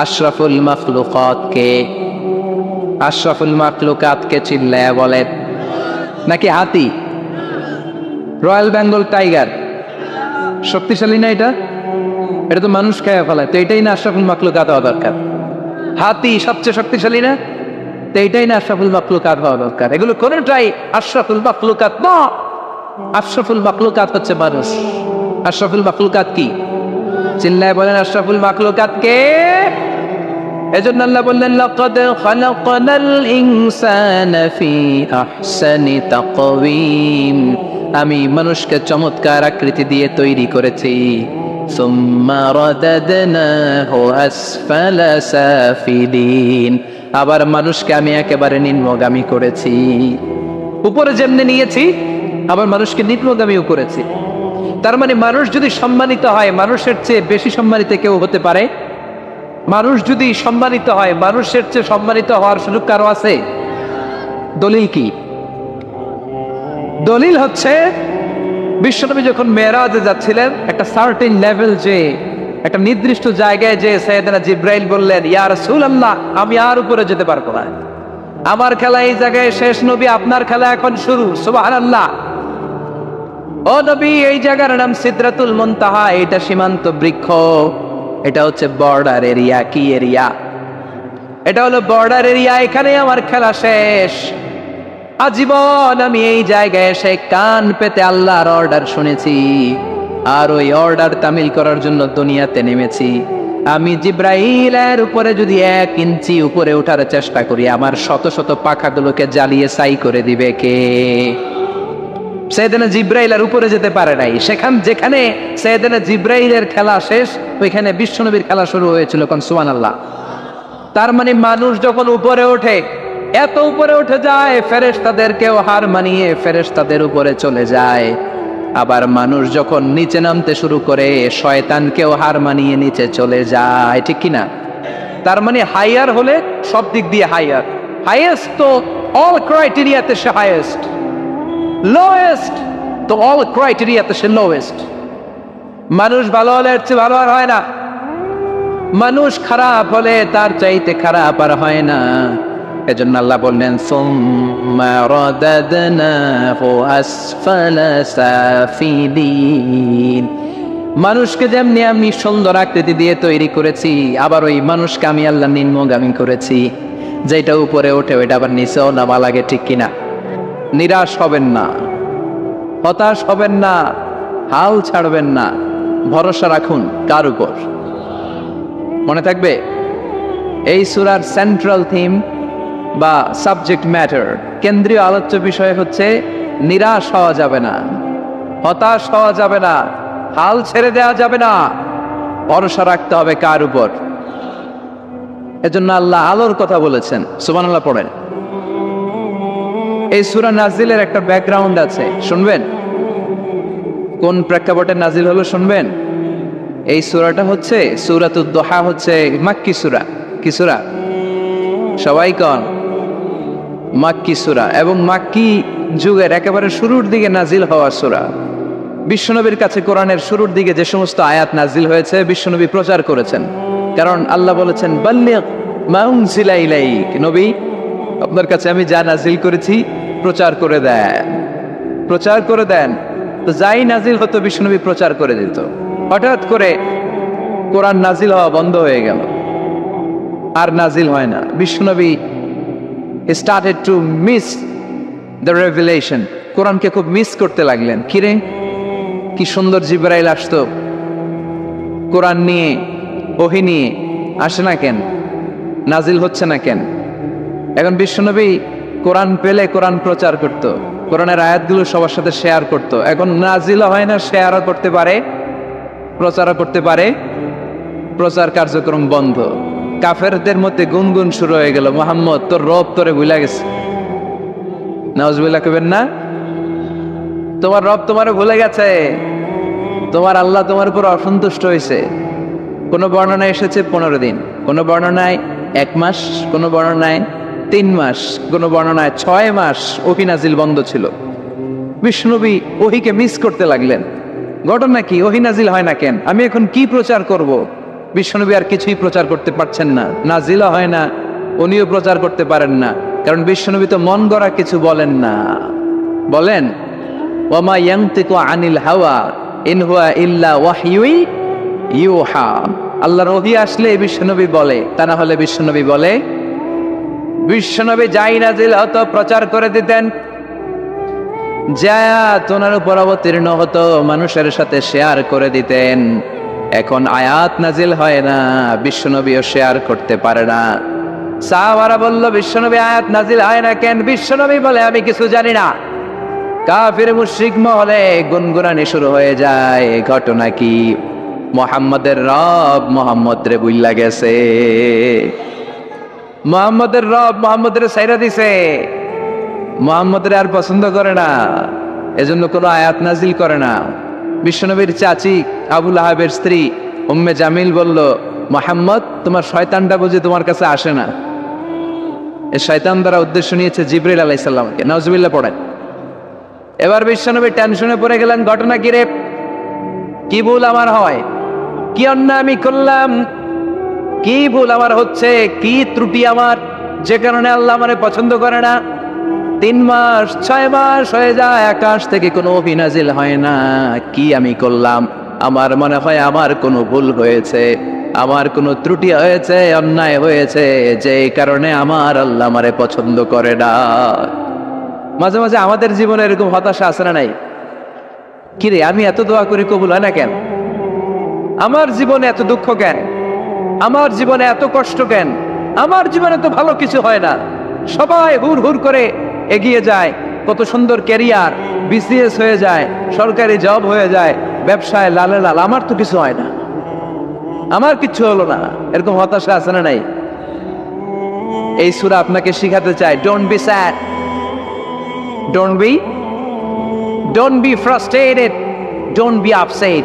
আশরাফুল মাখলুকাত কে? আশরাফুল মাখলুকাত কে? চিল্লায়া বলেন। নাকি হাতি? রয়্যাল বেঙ্গল টাইগার শক্তিশালী না? এটা এটা তো মানুষ খেয়ে ফেলায়, তো এটাই না আশরাফুল মাখলুকাত হওয়া দরকার? হাতি সবচেয়ে শক্তিশালী না? তো এইটাই না আশরাফুল মাখলুকাত হওয়া দরকার? এগুলো কোনটাই আশরাফুল মাখলুকাত না। আশরাফুল মাখলুকাত হচ্ছে মানুষ। আশরাফুল মাখলুকাত কি? চিল্লায় বলেন আশরাফুল মাখলুকাত কে? এজন্য আল্লাহ বললেন লাকাদ খালাকনাল ইনসানা ফি আহসানি তাকওয়িম। আমি মানুষকে চমৎকার আকৃতি দিয়ে তৈরি করেছি। সুম্মা রাদাদনাহু আসফালা সাফিলিন। আবার মানুষকে আমি একেবারে নিম্নগামী করেছি। উপরে যেমনি নিয়েছি, আবার মানুষকে নিম্নগামীও করেছি। তার মানে মানুষ যদি সম্মানিত হয়, মানুষের চেয়ে বেশি সম্মানিত কেউ হতে পারে? মানুষ যদি সম্মানিত হয়, মানুষের চেয়ে সম্মানিত হওয়ার সুযোগ কারো আছে? দলিল কি? দলিল হচ্ছে বিশ্বনবী যখন মেরাজে যাচ্ছিলেন, একটা সার্টেন লেভেল, যে একটা নির্দিষ্ট জায়গায় যে সাইয়েদনা জিব্রাইল বললেন ইয়া রাসূলুল্লাহ আমি আর উপরে যেতে পারবো না, আমার খেলা এই জায়গায় শেষ, নবী আপনার খেলা এখন শুরু। সুবহানাল্লাহ। ও নবী, এই জায়গার নাম সিদরাতুল মুনতাহা, এটা সীমান্ত বৃক্ষ, এটা হচ্ছে বর্ডার এরিয়া। কি এরিয়া? এটা হলো বর্ডার এরিয়া, এখানে আমার খেলা শেষ। আজীবন আমি এই জায়গায় এসে কান পেতে আল্লাহর অর্ডার শুনেছি, আর ওই অর্ডার তামিল করার জন্য দুনিয়াতে নেমেছি। আমি জিব্রাইলের উপরে যদি 1 ইঞ্চি উপরে ওঠার চেষ্টা করি, আমার শত শত পাখাগুলোকে জ্বালিয়ে ছাই করে দিবে কে? সাইয়েদনা জিব্রাইল আর উপরে যেতে পারে নাই, যেখানে সাইয়েদনা জিব্রাইলের খেলা শেষ ওইখানে বিশ্বনবীর খেলা শুরু হয়েছিল। কোন সুবহানাল্লাহ। তার মানে মানুষ যখন উপরে ওঠে, এত উপরে উঠে যায় ফেরেশতাদেরকেও হার মানিয়ে ফেরেশতাদের উপরে চলে যায়। আবার মানুষ যখন নিচে নামতে শুরু করে শয়তানকেও হার মানিয়ে নিচে চলে যায়, ঠিক কিনা? তার মানে হাইয়ার হলে সব দিক দিয়ে হাইয়ার, হাইয়েস্ট তো অল ক্রাইটেরিয়াতে সে হাইয়েস্ট, লোয়েস্ট তো অল ক্রাইটেরিয়াতে সে লোয়েস্ট। মানুষ ভালো হলে এর চেয়ে ভালো আর হয় না, মানুষ খারাপ হলে তার চাইতে খারাপ আর হয় না। এজন্য আল্লাহ বললেন সুম্মা রাদাদনাহু আসফালা সাফিলিন। মানুষকে যেমনি আমি সুন্দর আকৃতি দিয়ে তৈরি করেছি, আবার ওই মানুষকে আমি আল্লাহ নিম্নগামী করেছি। যেটা উপরে ওঠে ওইটা আবার নিচেও নামা লাগে, ঠিক কিনা? নিরাশ হবেন না, হতাশ হবেন না, হাল ছাড়বেন না, ভরসা রাখুন কার উপর? মনে থাকবে এই সূরার সেন্ট্রাল থিম বা সাবজেক্ট ম্যাটার, কেন্দ্রীয় আলোচ্য বিষয় হচ্ছে নিরাশ হওয়া যাবে না, হতাশ হওয়া যাবে না, হাল ছেড়ে দেওয়া যাবে না, ভরসা রাখতে হবে কার উপর? এজন্য আল্লাহ আলোর কথা বলেছেন। সুবহানাল্লাহ পড়েন। এই সূরা নাজিলের একটা ব্যাকগ্রাউন্ড আছে, শুনবেন? কোন প্রেক্ষাপটে নাজিল হলো শুনবেন? এই সূরাটা হচ্ছে সূরাতুদ দুহা, হচ্ছে মাক্কি সূরা। কি সূরা? সবাই কোন? মাক্কি সূরা, এবং মাক্কি যুগের একেবারে শুরুর দিকে নাজিল হওয়া সূরা। বিশ্বনবীর কাছে কোরআনের শুরুর দিকে যে সমস্ত আয়াত নাজিল হয়েছে বিশ্বনবী প্রচার করেছেন। কারণ আল্লাহ বলেছেন বাল্লিগ মা উনজিলা ইলাইক, নবী আপনার কাছে আমি যা নাজিল করেছি প্রচার করে দেন, প্রচার করে দেন। তো যাই নাজিল হতো বিশ্বনবী প্রচার করে দিত। হঠাৎ করে কোরআন নাজিল হওয়া বন্ধ হয়ে গেল, আর নাজিল হয় না। বিশ্বনবী started to miss the revelation, কোরআনকে খুব মিস করতে লাগলেন। কিরে, কি সুন্দর জিবরাইল আসতো, কোরআন নিয়ে ওহী নিয়ে, আসে না কেন? নাজিল হচ্ছে না কেন? এখন বিশ্বনবী কোরআন পেলে কোরআন প্রচার করত, কোরআনের আয়াতগুলো সবার সাথে শেয়ার করত। এখন নাজিল হয় না, শেয়ারও করতে পারে, প্রচারও করতে পারে, প্রচার কার্যক্রম বন্ধ। কাফেরদের মধ্যে গুনগুন শুরু হয়ে গেল, মুহাম্মদ তোর রব তোরে ভুলে গেছে। নাউজুবিল্লাহ কইবেন না? তোমার রব তোমারে ভুলে গেছে, তোমার আল্লাহ তোমার উপর অসন্তুষ্ট হয়েছে। কোন বর্ণনায় এসেছে 15 দিন, কোন বর্ণনায় 1 মাস, কোন বর্ণনায় 3 মাস, কোন বর্ণনায় 6 মাস ওহী নাজিল বন্ধ ছিল। বিশ্বনবী ওহীকে মিস করতে লাগলেন। ঘটনা কি? ওহী নাজিল হয় না কেন? আমি এখন কি প্রচার করব? বিশ্বনবী আর কিছুই প্রচার করতে পারছেন না, নাজিলও হয় না, উনিও প্রচার করতে পারেন না। কারণ বিশ্বনবী তো মন গড়া কিছু বলেন না। বলেন ওয়ামা ইয়ানতিকু আনিল হাওয়া ইন হুয়া ইল্লা ওয়াহয়ুই ইউহা। আল্লাহর ওহী আসলে বিশ্বনবী বলে, তা না হলে বিশ্বনবী বলে? বিশ্বনবী যাই নাজিল হতো প্রচার করে দিতেন, যা ওনার উপর অবতীর্ণ হতো মানুষের সাথে শেয়ার করে দিতেন। এখন আয়াত নাজিল হয় না, বিশ্বনবীও শেয়ার করতে পারে না। সাহাবারা বলল বিশ্বনবী আয়াত নাজিল হয় না কেন? বিশ্বনবী বলে আমি কিছু জানি না। কাফির মুশরিক মহলে গুনগুনানি শুরু হয়ে যায়। ঘটনা কি? মুহাম্মাদের রব মুহাম্মদ রে বুইল্লা গেছে, মুহাম্মাদের রব মুহাম্মদের ছাইরা দিছে, মুহাম্মদের আর পছন্দ করে না, এজন্য কোনো আয়াত নাজিল করে না। বিশ্বনবীর চাচি আবু লাহাবের স্ত্রী উম্মে জামিল বলল মুহাম্মদ তোমার শয়তানটা বুঝি তোমার কাছে আসে না? এই শয়তান দ্বারা উদ্দেশ্য নিয়েছে জিবরিল আলাইহিস সালামকে। নাউজুবিল্লাহ পড়েন। এবার বিশ্বনবী টেনশনে পড়ে গেলেন। ঘটনা কি রে? কি ভুল আমার হয়? কি অন্যায় আমি করলাম? কি ভুল আমার হচ্ছে? কি ত্রুটি আমার, যে কারণে আল্লাহ আমারে পছন্দ করে না? 3 মাস 6 মাস হয়ে যায়, আকাশ থেকে কোনো ওহী নাজিল হয় না। কি আমি করলাম? আমার মনে হয় আমার কোনো ভুল হয়েছে, আমার কোনো ত্রুটি হয়েছে, অন্যায় হয়েছে, যে কারণে আমার আল্লাহ আমারে পছন্দ করে না। মাঝে মাঝে আমাদের জীবনে এরকম হতাশা আছে না নাই? কিরে আমি এত দোয়া করি কবুল হয় না কেন? আমার জীবনে এত দুঃখ কেন? আমার জীবনে এত কষ্ট কেন? আমার জীবনে তো ভালো কিছু হয় না, সবাই হুর হুর করে এগিয়ে যায়, কত সুন্দর ক্যারিয়ার, বিসিএস হয়ে যায়, সরকারি জব হয়ে যায়, ব্যবসায় লালে লাল, আমার তো কিছু হয় না, আমার কিচ্ছু হলো না, এরকম হতাশা আছে না নাই? এই সূরা আপনাকে শিখাতে চায়, don't be sad, don't be frustrated, don't be upset.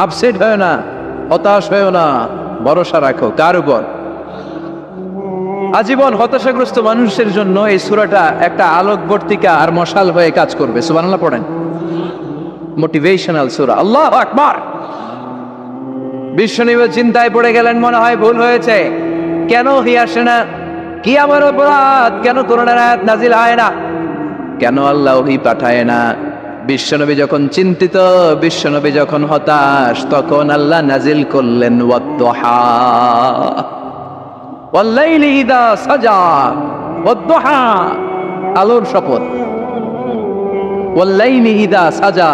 Upset হয় না, হতাশ হয় না, ভরসা রাখো কার উপর? আজীবন হতাশাগ্রস্ত মানুষের জন্য এই সূরাটা একটা আলোকবর্তিকা আর মশাল হয়ে কাজ করবে। সুবহানাল্লাহ পড়েন। মোটিভেশনাল সূরা। আল্লাহু আকবার। বিশ্বনবী চিন্তায় পড়ে গেলেন, মনে হয় ভুল হয়েছে, কেন ওহী আসে না, কি আমার অপরাধ, কেন কোরআনের আয়াত নাজিল হয় না, কেন আল্লাহ ওহী পাঠায় না? বিশ্বনবী যখন চিন্তিত, বিশ্বনবী যখন হতাশ, তখন আল্লাহ নাজিল করলেন ওয়াদ-দুহা, ওয়াল-লাইলি ইযা সাজা, ওয়াদ-দুহা, আলোর শপথ, ওয়াল-লাইলি ইযা সাজা,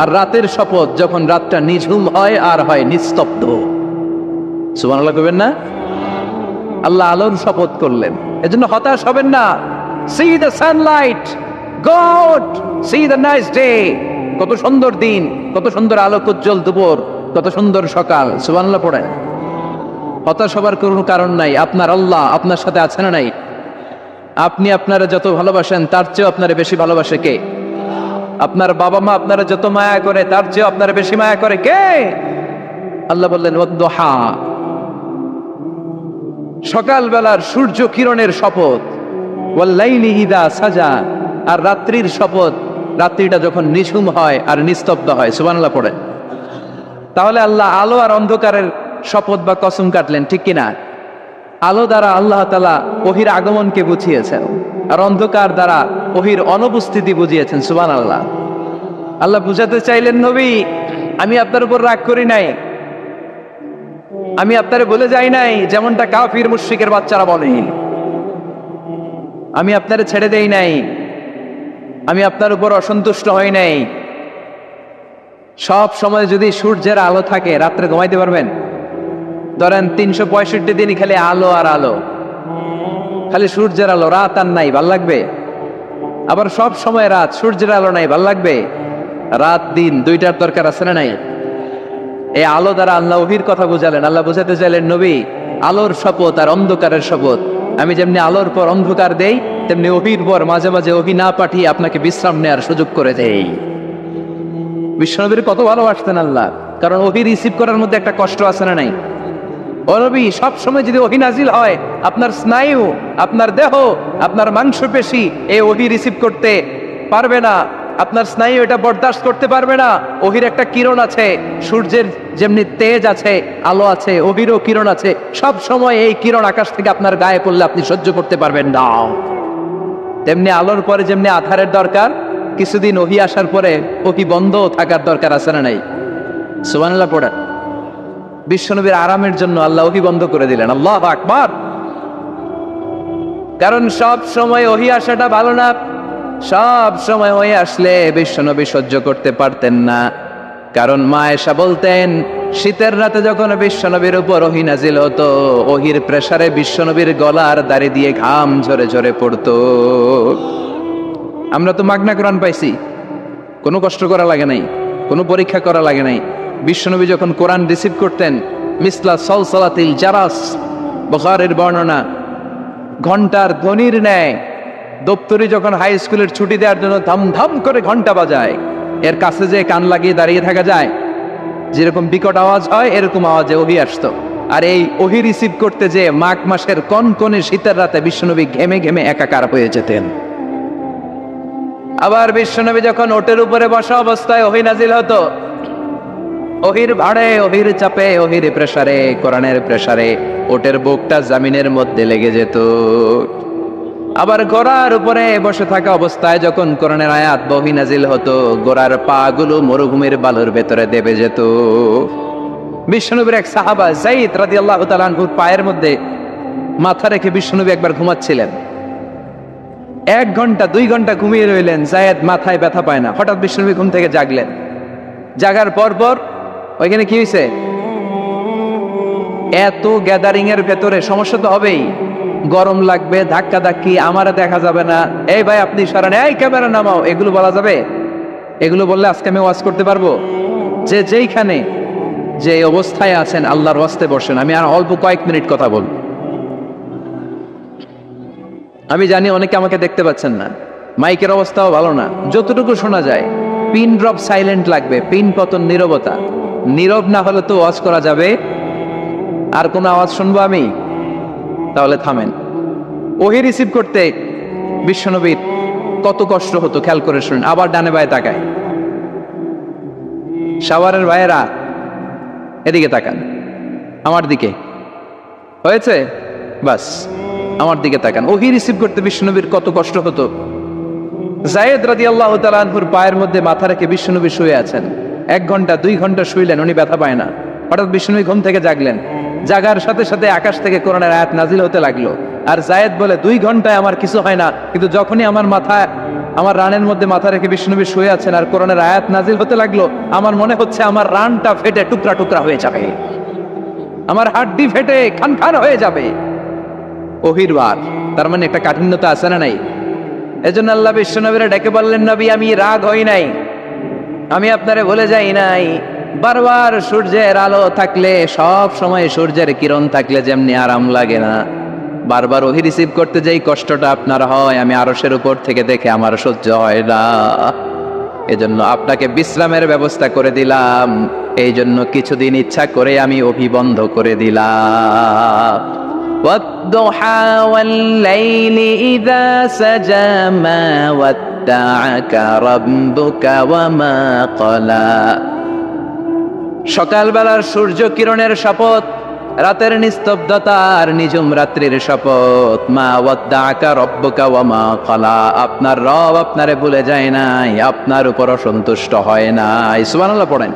আর রাতের শপথ, যখন রাতটা নিঝুম হয় আর হয় নিস্তব্ধ। সুবহানাল্লাহ কইবেন না? আল্লাহ আলোর শপথ করলেন, এজন্য হতাশ হবেন না। C the Sunlight, go out, C the nice day, কত সুন্দর দিন, কত সুন্দর আলোক উজ্জ্বল দুপুর, কত সুন্দর সকাল। সুবহানাল্লাহ পড়েন। হতাশ হবার কোনো কারণ নাই, আপনার আল্লাহ আপনার সাথে আছে না নাই? আপনি আপনারা যত ভালোবাসেন তার চেয়েও আপনারা বেশি ভালোবাসে কে? আপনার বাবা মা আপনারা যত মায়া করে তার চেয়েও আপনারা বেশি মায়া করে কে? আল্লাহ বললেন ওয়াদ-দুহা, সকালবেলার সূর্য কিরণের শপথ, ওয়াল-লাইলি ইযা সাজা, আর রাত্রির শপথ, রাত্রিটা যখন নিঝুম হয় আর নিস্তব্ধ হয়। সুবহানাল্লাহ পড়ে। তাহলে আল্লাহ আলো আর অন্ধকারের শপথ বা কসম কাটলেন, ঠিক কিনা? আলো দ্বারা আল্লাহ তাআলা ওহীর আগমনকে বুঝিয়েছেন, আর অন্ধকার দ্বারা ওহীর অনুপস্থিতি বুঝিয়েছেন। সুবহানাল্লাহ। আল্লাহ বুঝাতে চাইলেন, নবী আমি আপনার উপর রাগ করি নাই, আমি আপনারে বলে যাই নাই যেমনটা কাফির মুশরিকের বাচ্চারা বলে, আমি আপনারে ছেড়ে দেই নাই, আমি আপনার উপর অসন্তুষ্ট হই নাই। সব সময় যদি সূর্যের আলো থাকে, রাত্রে ঘুমাইতে পারবেন? ধরেন 365 দিনই খালি আলো আর আলো, খালি সূর্যের আলো, রাত আর নাই, ভাল লাগবে? আবার সব সময় রাত, সূর্যের আলো নাই, ভাল লাগবে? রাত দিন দুইটার দরকার আছে না নাই? এই আলো দ্বারা আল্লাহ ওহীর কথা বুঝালেন। আল্লাহ বুঝাতে চাইলেন, নবী আলোর শপথ আর অন্ধকারের শপথ, আমি যেমনি আলোর পর অন্ধকার দেই, তেমনি ওহীর পর মাঝে মাঝে ওহী না পাঠিয়ে আপনাকে বিশ্রাম নেওয়ার সুযোগ করে দেই। বিশ্বনবীর কত ভালোবাসতেন আল্লাহ, কারণ ওহী রিসিভ করার মধ্যে একটা কষ্ট আছে না নাই? ও নবী, সব সময় যদি ওহী নাজিল হয়, আপনার স্নায়ু, আপনার দেহ, আপনার মাংসপেশি এই ওহী রিসিভ করতে পারবে না, আপনার স্নায়ু এটা বরদাস্ত করতে পারবে না। ওহীর একটা কিরণ আছে, সূর্যের যেমনি তেজ আছে, আলো আছে, ওহীরও কিরণ আছে। সব সময় এই কিরণ আকাশ থেকে আপনার গায়ে পড়লে আপনি সহ্য করতে পারবেন না। তেমনি আলোর পরে যেমনি আধারের দরকার, কিছুদিন ওহী আসার পরে ওহী বন্ধ থাকার দরকার আছে না নাই? সুবহানাল্লাহ পড়েন। বিশ্বনবীর আরামের জন্য আল্লাহ ওহী বন্ধ করে দিলেন। আল্লাহু আকবার। কারণ সব সময় ওহী আসাটা ভালো না, সব সময় ওহী আসলে বিশ্বনবী সহ্য করতে পারতেন না। কারণ মা আয়েশা বলতেন, শীতের রাতে যখন বিশ্বনবীর উপর ওহী নাজিল হতো, ওহীর প্রেসারে বিশ্বনবীর গলার দাড়ি দিয়ে ঘাম ঝরে ঝরে পড়তো। আমরা তো মাগনা কোরআন পাইছি, কোনো কষ্ট করা লাগে নাই, কোনো পরীক্ষা করা লাগে নাই। বিশ্বনবী যখন কোরআন রিসিভ করতেন, মিসলা সলসলাতিল জারাস, বুখারীর বর্ণনা, ঘন্টার ধ্বনির ন্যায় দপ্তরি যখন হাই স্কুলের ছুটি দেওয়ার জন্য ধামধাম করে ঘন্টা বাজায়, এর কাছে যে কান লাগিয়ে দাঁড়িয়ে থাকা যায়, যেরকম বিকট আওয়াজ হয় এরকম আওয়াজে ওহী আসতো। আর এই ওহী রিসিভ করতে যে মাঘ মাসের কনকনে শীতের রাতে বিশ্বনবী ঘেমে ঘেমে একাকার হয়ে যেতেন। আবার বিশ্বনবী যখন ওটের উপরে বসা অবস্থায় ওহী নাজিল হতো, ওহীর ভাড়ে, ওহীর চাপে, ওহীর প্রেসারে, কোরআনের প্রেসারে ওটের বুকটা জমিনের মধ্যে লেগে যেত। আবার ঘোড়ার উপরে বসে থাকা অবস্থায় যখন কোরআনের আয়াত ওহী নাজিল হতো, ঘোড়ার পা গুলো মরুভূমির বালুর ভেতরে দেবে যেত। বিশ্বনবীর এক সাহাবা যায়েদ রাদিয়াল্লাহু তাআলা আনহুর পায়ের মধ্যে মাথা রেখে বিশ্বনবী একবার ঘুমাচ্ছিলেন। 1 ঘন্টা 2 ঘন্টা ঘুমিয়ে রইলেন, যায়েদ মাথায় ব্যথা পায় না। হঠাৎ বিশ্বনবী ঘুম থেকে জাগলেন। জাগার পর ওইখানে কি হয়েছে? এত গ্যাদারিং এর ভেতরে সমস্যা তো হবেই, গরম লাগবে, ধাক্কা ধাক্কি, আমারে দেখা যাবে না, এই ভাই আপনি সরেন, এই ক্যামেরা নামাও, এগুলো বলা যাবে? এগুলো বললে আজকে আমি ওয়াজ করতে পারবো? যে যেইখানে যে অবস্থায় আছেন আল্লাহর ওয়াস্তে বসেন। আমি আর অল্প কয়েক মিনিট কথা বলবো। আমি জানি অনেকে আমাকে দেখতে পাচ্ছেন না, মাইকের অবস্থাও ভালো না, যতটুকু শোনা যায় পিন ড্রপ সাইলেন্ট লাগবে, পিন পতন নীরবতা। নীরব না হলে তো ওয়াজ করা যাবে? আর কোনো আওয়াজ শুনবো আমি? তাহলে থামেন। ওহি রিসিভ করতে বিশ্বনবীর কত কষ্ট হতো খেয়াল করে শুনেন। আবার ডানে বায়ে তাকায়, শাওয়ারের ভাইয়েরা এদিকে তাকান, আমার দিকে হয়েছে, বাস আমার দিকে তাকান। ওহি রিসিভ করতে বিশ্বনবীর কত কষ্ট হতো। যায়েদ রাদিয়াল্লাহু তাআলা আনহুর পায়ের মধ্যে মাথা রেখে বিশ্বনবী শুয়ে আছেন। 1 ঘন্টা 2 ঘন্টা শুইলেন, উনি ব্যথা পায় না। হঠাৎ বিশ্বনবী ঘুম থেকে জাগলেন, জাগার সাথে সাথে আকাশ থেকে কোরআনের আয়াত নাজিল হতে লাগলো। আর যায়েদ বলে 2 ঘন্টায় আমার কিছু হয় না, কিন্তু যখনই আমার মাথায়, আমার রানের মধ্যে মাথা রেখে বিশ্বনবী শুয়ে আছেন আর কোরআনের আয়াত নাজিল হতে লাগলো, আমার মনে হচ্ছে আমার রানটা ফেটে টুকরা টুকরা হয়ে যাবে, আমার হাড্ডি ফেটে খান খান হয়ে যাবে। ওহির বার, তার মানে একটা কাঠিন্যতা আছে না নাই? এজন্য আল্লাহ বিশ্বনবীরা ডেকে বললেন, নবী আমি রাগ হই নাই, আমি আপনারে ভুলে যাই নাই। বারবার সূর্যের আলো থাকলে, সব সময় সূর্যের কিরণ থাকলে যেমনি আরাম লাগে না, বারবার ওহি রিসিভ করতে যেই কষ্টটা আপনার হয়, আমি আরশের উপর থেকে দেখে আমার সহ্য হয় না। এজন্য আপনাকে বিশ্রামের ব্যবস্থা করে দিলাম, এই জন্য কিছুদিন ইচ্ছা করে আমি ওহি বন্ধ করে দিলাম। والضحى والليل إذا سجى ما ودعك ربك وما قلى। সকালবেলার সূর্য কিরণের শপথ, রাতের নিস্তব্ধতার নিঝুম রাত্রির শপথ। মা ওয়াদ্দাআকা রব্বুকা ওয়া মা ক্বালা, আপনার রব আপনারে ভুলে যায় নাই, আপনার উপর অসন্তুষ্ট হয় নাই। সুবহানাল্লাহ পড়েন।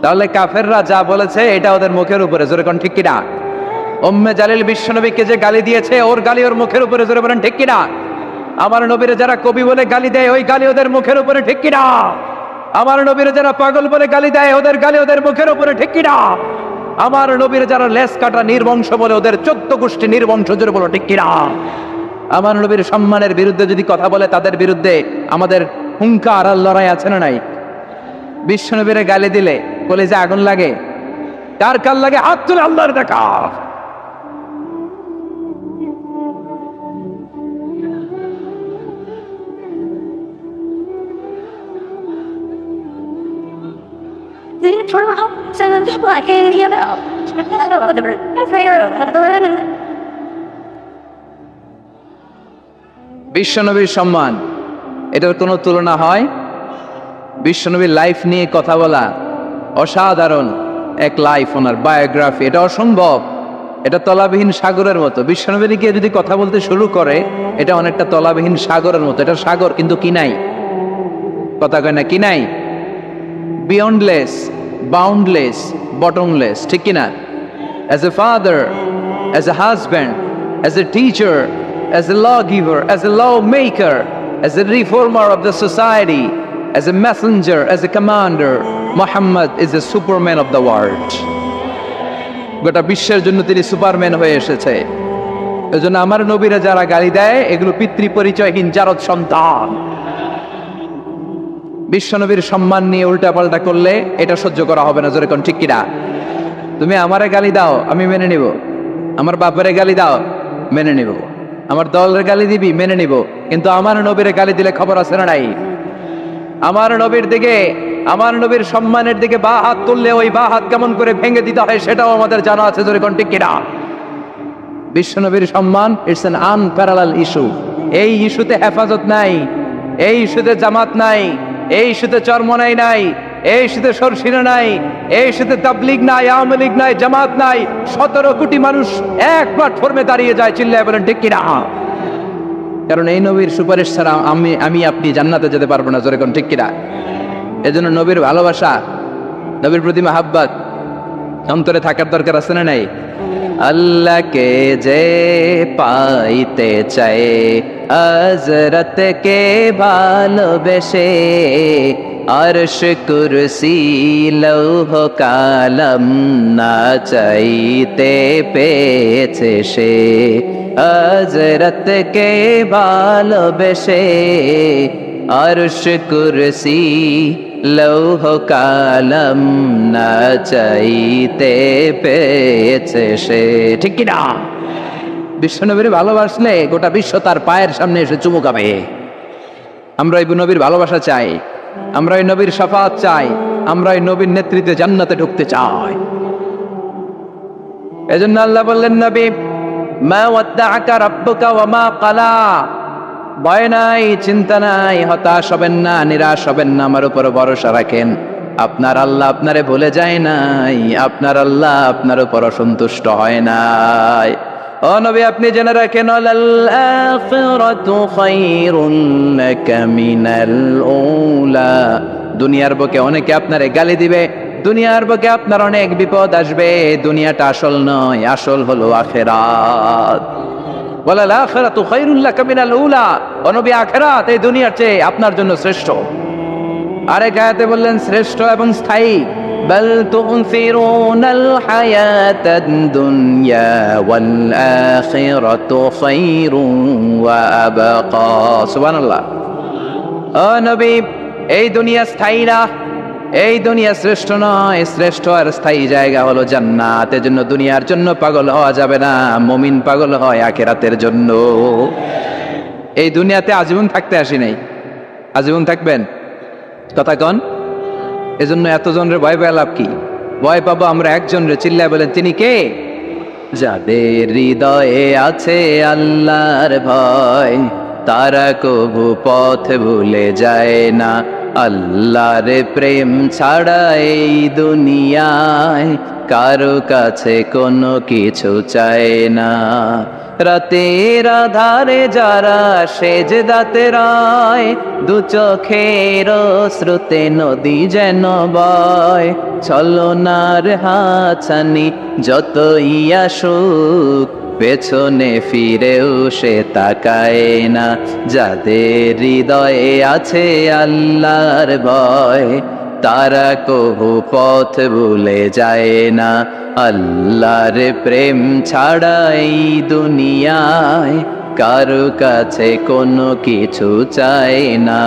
তাহলে কাফেররা যা বলেছে এটা ওদের মুখের উপরে, জোরে কোন ঠিক কিনা? উম্মে জালিল বিশ্বনবীকে যে গালি দিয়েছে, ওর গালি ওর মুখের উপরে, জোরে বলেন ঠিক কিনা? আমার নবীরে যারা কবি বলে গালি দেয়, ওই গালি ওদের মুখের উপরে, ঠিক কিনা? আমার নবীরে যারা পাগল বলে গালি দেয়, ওদের গালি ওদের মুখের উপরে, ঠিক কিনা? আমার নবীরে যারা লেস কাটা নির্বংশ বলে, ওদের 14 গোষ্ঠী নির্বংশ, জোরে বলো ঠিক কিনা? আমার নবীর সম্মানের বিরুদ্ধে যদি কথা বলে, তাদের বিরুদ্ধে আমাদের হুঙ্কার আর লড়াই আছে না নাই? বিশ্বনবীরে গালি দিলে কলিজা আগুন লাগে, কার কার লাগে? হাত তুলে আল্লাহর দেখা। বিশ্বনবীর সম্মান, এটার কোনো তুলনা হয়? বিশ্বনবীর লাইফ নিয়ে কথা বলা, অসাধারণ এক লাইফ, ওনার বায়োগ্রাফি, এটা অসম্ভব, এটা তলাবিহীন সাগরের মতো। বিশ্বনবীকে যদি কথা বলতে শুরু করে, এটা অনেকটা তলাবিহীন সাগরের মতো। এটা সাগর কিন্তু কি নাই, কথা কয় না, কি নাই? বিয়ন্ডলেস, বাউন্ডলেস, বটমলেস, ঠিক কিনা? As a father, as a husband, as a teacher, as a lawgiver, as a lawmaker, as a reformer of the society, as a messenger, as a commander, Muhammad is a superman of the world. গোটা বিশ্বের জন্য তিনি Superman হয়ে এসেছে। এজন্য আমার নবীরা যারা গালি দেয়, এগুলো পিতৃ পরিচয়হীন জারদ সন্তান। বিশ্বনবীর সম্মান নিয়ে উল্টাপাল্টা করলে এটা সহ্য করা হবে না, জোরে কোন ঠিক কিনা? তুমি আমারে গালি দাও, আমি মেনে নিব। আমার বাপের গালি দাও, মেনে নিব। আমার দলের গালি দিবি, মেনে নিব। কিন্তু আমার নবীর গালি দিলে খবর আছে না নাই? আমার নবীর দিকে, আমার নবীর সম্মানের দিকে বা হাত তুললে ওই বা হাত কেমন করে ভেঙে দিতে হয় সেটাও আমাদের জানা আছে, জোরে কোন ঠিক কিনা? বিশ্বনবীর সম্মান ইটস অ্যান আনপ্যারালাল ইস্যু। এই ইস্যুতে হেফাজত নাই, এই ইস্যুতে জামাত নাই, এই ইস্যুতে চরমনাই নাই, এই ইস্যুতে সরসিনা নাই, এই ইস্যুতে তাবলীগ নাই, আওয়ামী লীগ নাই, জামাত নাই। 17 কোটি মানুষ এক প্ল্যাটফর্মে দাঁড়িয়ে যায়, চিল্লায় বলেন ঠিক কিনা? কারণ এই নবীর সুপারিশ ছাড়া আমি আপনি জান্নাতে যেতে পারবো না, জোরে কোন ঠিক কিনা? এজন্য নবীর ভালোবাসা, নবীর প্রতি মাহাব্বত অন্তরে থাকার দরকার আছে না নাই? আল্লাহকে যে পাইতে চায়, হযরতকে ভালোবেসে, আরশ কুরসি লৌহ কালাম না চাইতে পেয়েছে সে। হযরতকে ভালোবেসে আরশ কুরসি লৌহ কালাম না চাইতে পেয়েছে সে। ঠিক কি না? বিশ্বনবীর ভালোবাসলে গোটা বিশ্ব তার পায়ের সামনে এসে চুমু খাবে। আমরা এই নবীর ভালোবাসা চাই, আমরা এই নবীর শাফাত চাই, আমরা এই নবীর নেতৃত্বে জান্নাতে ঢুকতে চাই। এজন্য আল্লাহ বললেন, নবী মা ওয়াদ্দাআকা রাব্বুকা ওয়া মা ক্বালা, ভয় নাই, চিন্তা নাই, হতাশ হবেন না, নিরাশ হবেন না, আমার উপর ভরসা রাখেন। আপনার আল্লাহ আপনারে ভুলে যায় নাই, আপনার আল্লাহ আপনার উপর অসন্তুষ্ট হয় নাই। ও নবী, আপনি জেনে রাখেন, লাল আখিরাতু খায়রুন লাকা মিনাল উলা, দুনিয়ার বুকে অনেকে আপনারে গালি দিবে, দুনিয়ার বুকে আপনার অনেক বিপদ আসবে, দুনিয়াটা আসল নয়, আসল হলো আখিরাত। ওয়ালাল আখিরাতু খায়রুল লাকা মিনাল উলা, ও নবী, আখিরাত এই দুনিয়ার চেয়ে আপনার জন্য শ্রেষ্ঠ। আরেক আয়াতে বললেন শ্রেষ্ঠ এবং স্থায়ী। বাল তুনসিরুনাল হায়াতাদ দুনিয়া ওয়াল আখিরাতু খায়রুন ওয়া আবকা। সুবহানাল্লাহ। ও নবী, এই দুনিয়া স্থায়ী না, এই দুনিয়া শ্রেষ্ঠ নয়, শ্রেষ্ঠ আর স্থায়ী জায়গা হলো জান্নাত। এজন্য দুনিয়ার জন্য পাগল হওয়া যাবে না, মুমিন পাগল হয় আখিরাতের জন্য। এই দুনিয়াতে আজীবন থাকতে আসি নাই, আজীবন থাকবেন? কথা কন। এজন্য এতজনের ভয় পেয়ে লাভ কি? ভয় পাবো আমরা একজনের, চিল্লায় বলেন, তিনি কে? যাদের হৃদয়ে আছে আল্লাহর ভয়, তারা কবু পথ ভুলে যায় না। আল্লাহর প্রেম ছাড়া এই দুনিয়ায় কারো কাছে কোনো কিছু চায় না। রাতের আধারে যারা সেজদাতে রয়, দু চোখের শ্রুতে নদী যেন বয়। ছলনার হাতছানি যতই আসুক, পেছনে ফিরেও সে তাকায় না। যাদের হৃদয়ে আছে আল্লাহর ভয়, তারা কবু পথ ভুলে যায় না। আল্লাহর প্রেম ছাড়া এই দুনিয়ায় কারো কাছে কোনো কিছু চায় না,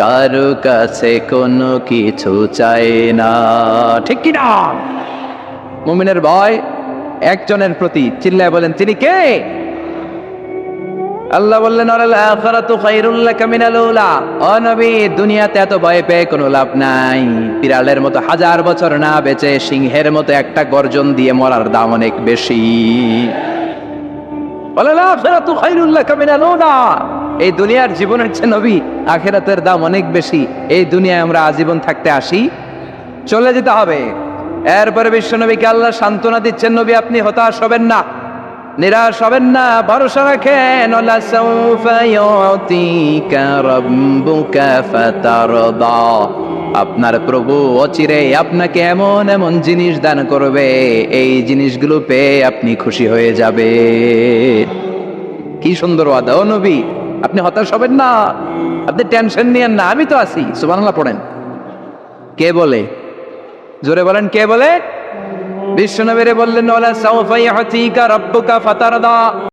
কারো কাছে কোনো কিছু চায় না। ঠিক কি না? মুমিনের ভয় একজনের প্রতি, চিল্লায় বলেন, তিনি কে? আল্লাহ বললেন, ওয়ালাল আখিরাতু খায়রুল লাকা মিনাল উলা। ও নবী, দুনিয়াতে এত ভয় পেয়ে কোনো লাভ নাই। বিড়ালের মতো 1000 বছর না বেঁচে সিংহের মতো একটা গর্জন দিয়ে মরার দাম অনেক বেশি। ওয়ালাল আখিরাতু খায়রুল লাকা মিনাল উলা, এই দুনিয়ার জীবনের চেয়ে নবী আখিরাতের দাম অনেক বেশি। এই দুনিয়ায় আমরা আজীবন থাকতে আসি, চলে যেতে হবে। এরপরে বিশ্বনবীকে আল্লাহ সান্ত্বনা দিচ্ছেন, নবী আপনি হতাশ হবেন না, নিরাশ হবেন না, ভরসা রাখেন। ওয়ালা সাউফা ইউতিকা রাব্বুকা ফাতারদা, আপনার প্রভু অচিরে আপনাকে এমন এমন জিনিস দান করবে, এই জিনিসগুলো পেয়ে আপনি খুশি হয়ে যাবে। কি সুন্দর ওয়াদা। ও নবী, আপনি হতাশ হবেন না, আপনি টেনশন নিয়েন না, আমি তো আছি। সুবহানাল্লাহ পড়েন। কে বলে? জোরে বলেন, কে বলে? বিশ্বনবী বললেন, ওয়ালা সাউফা ইউতিকা রাব্বুকা ফাতারদা।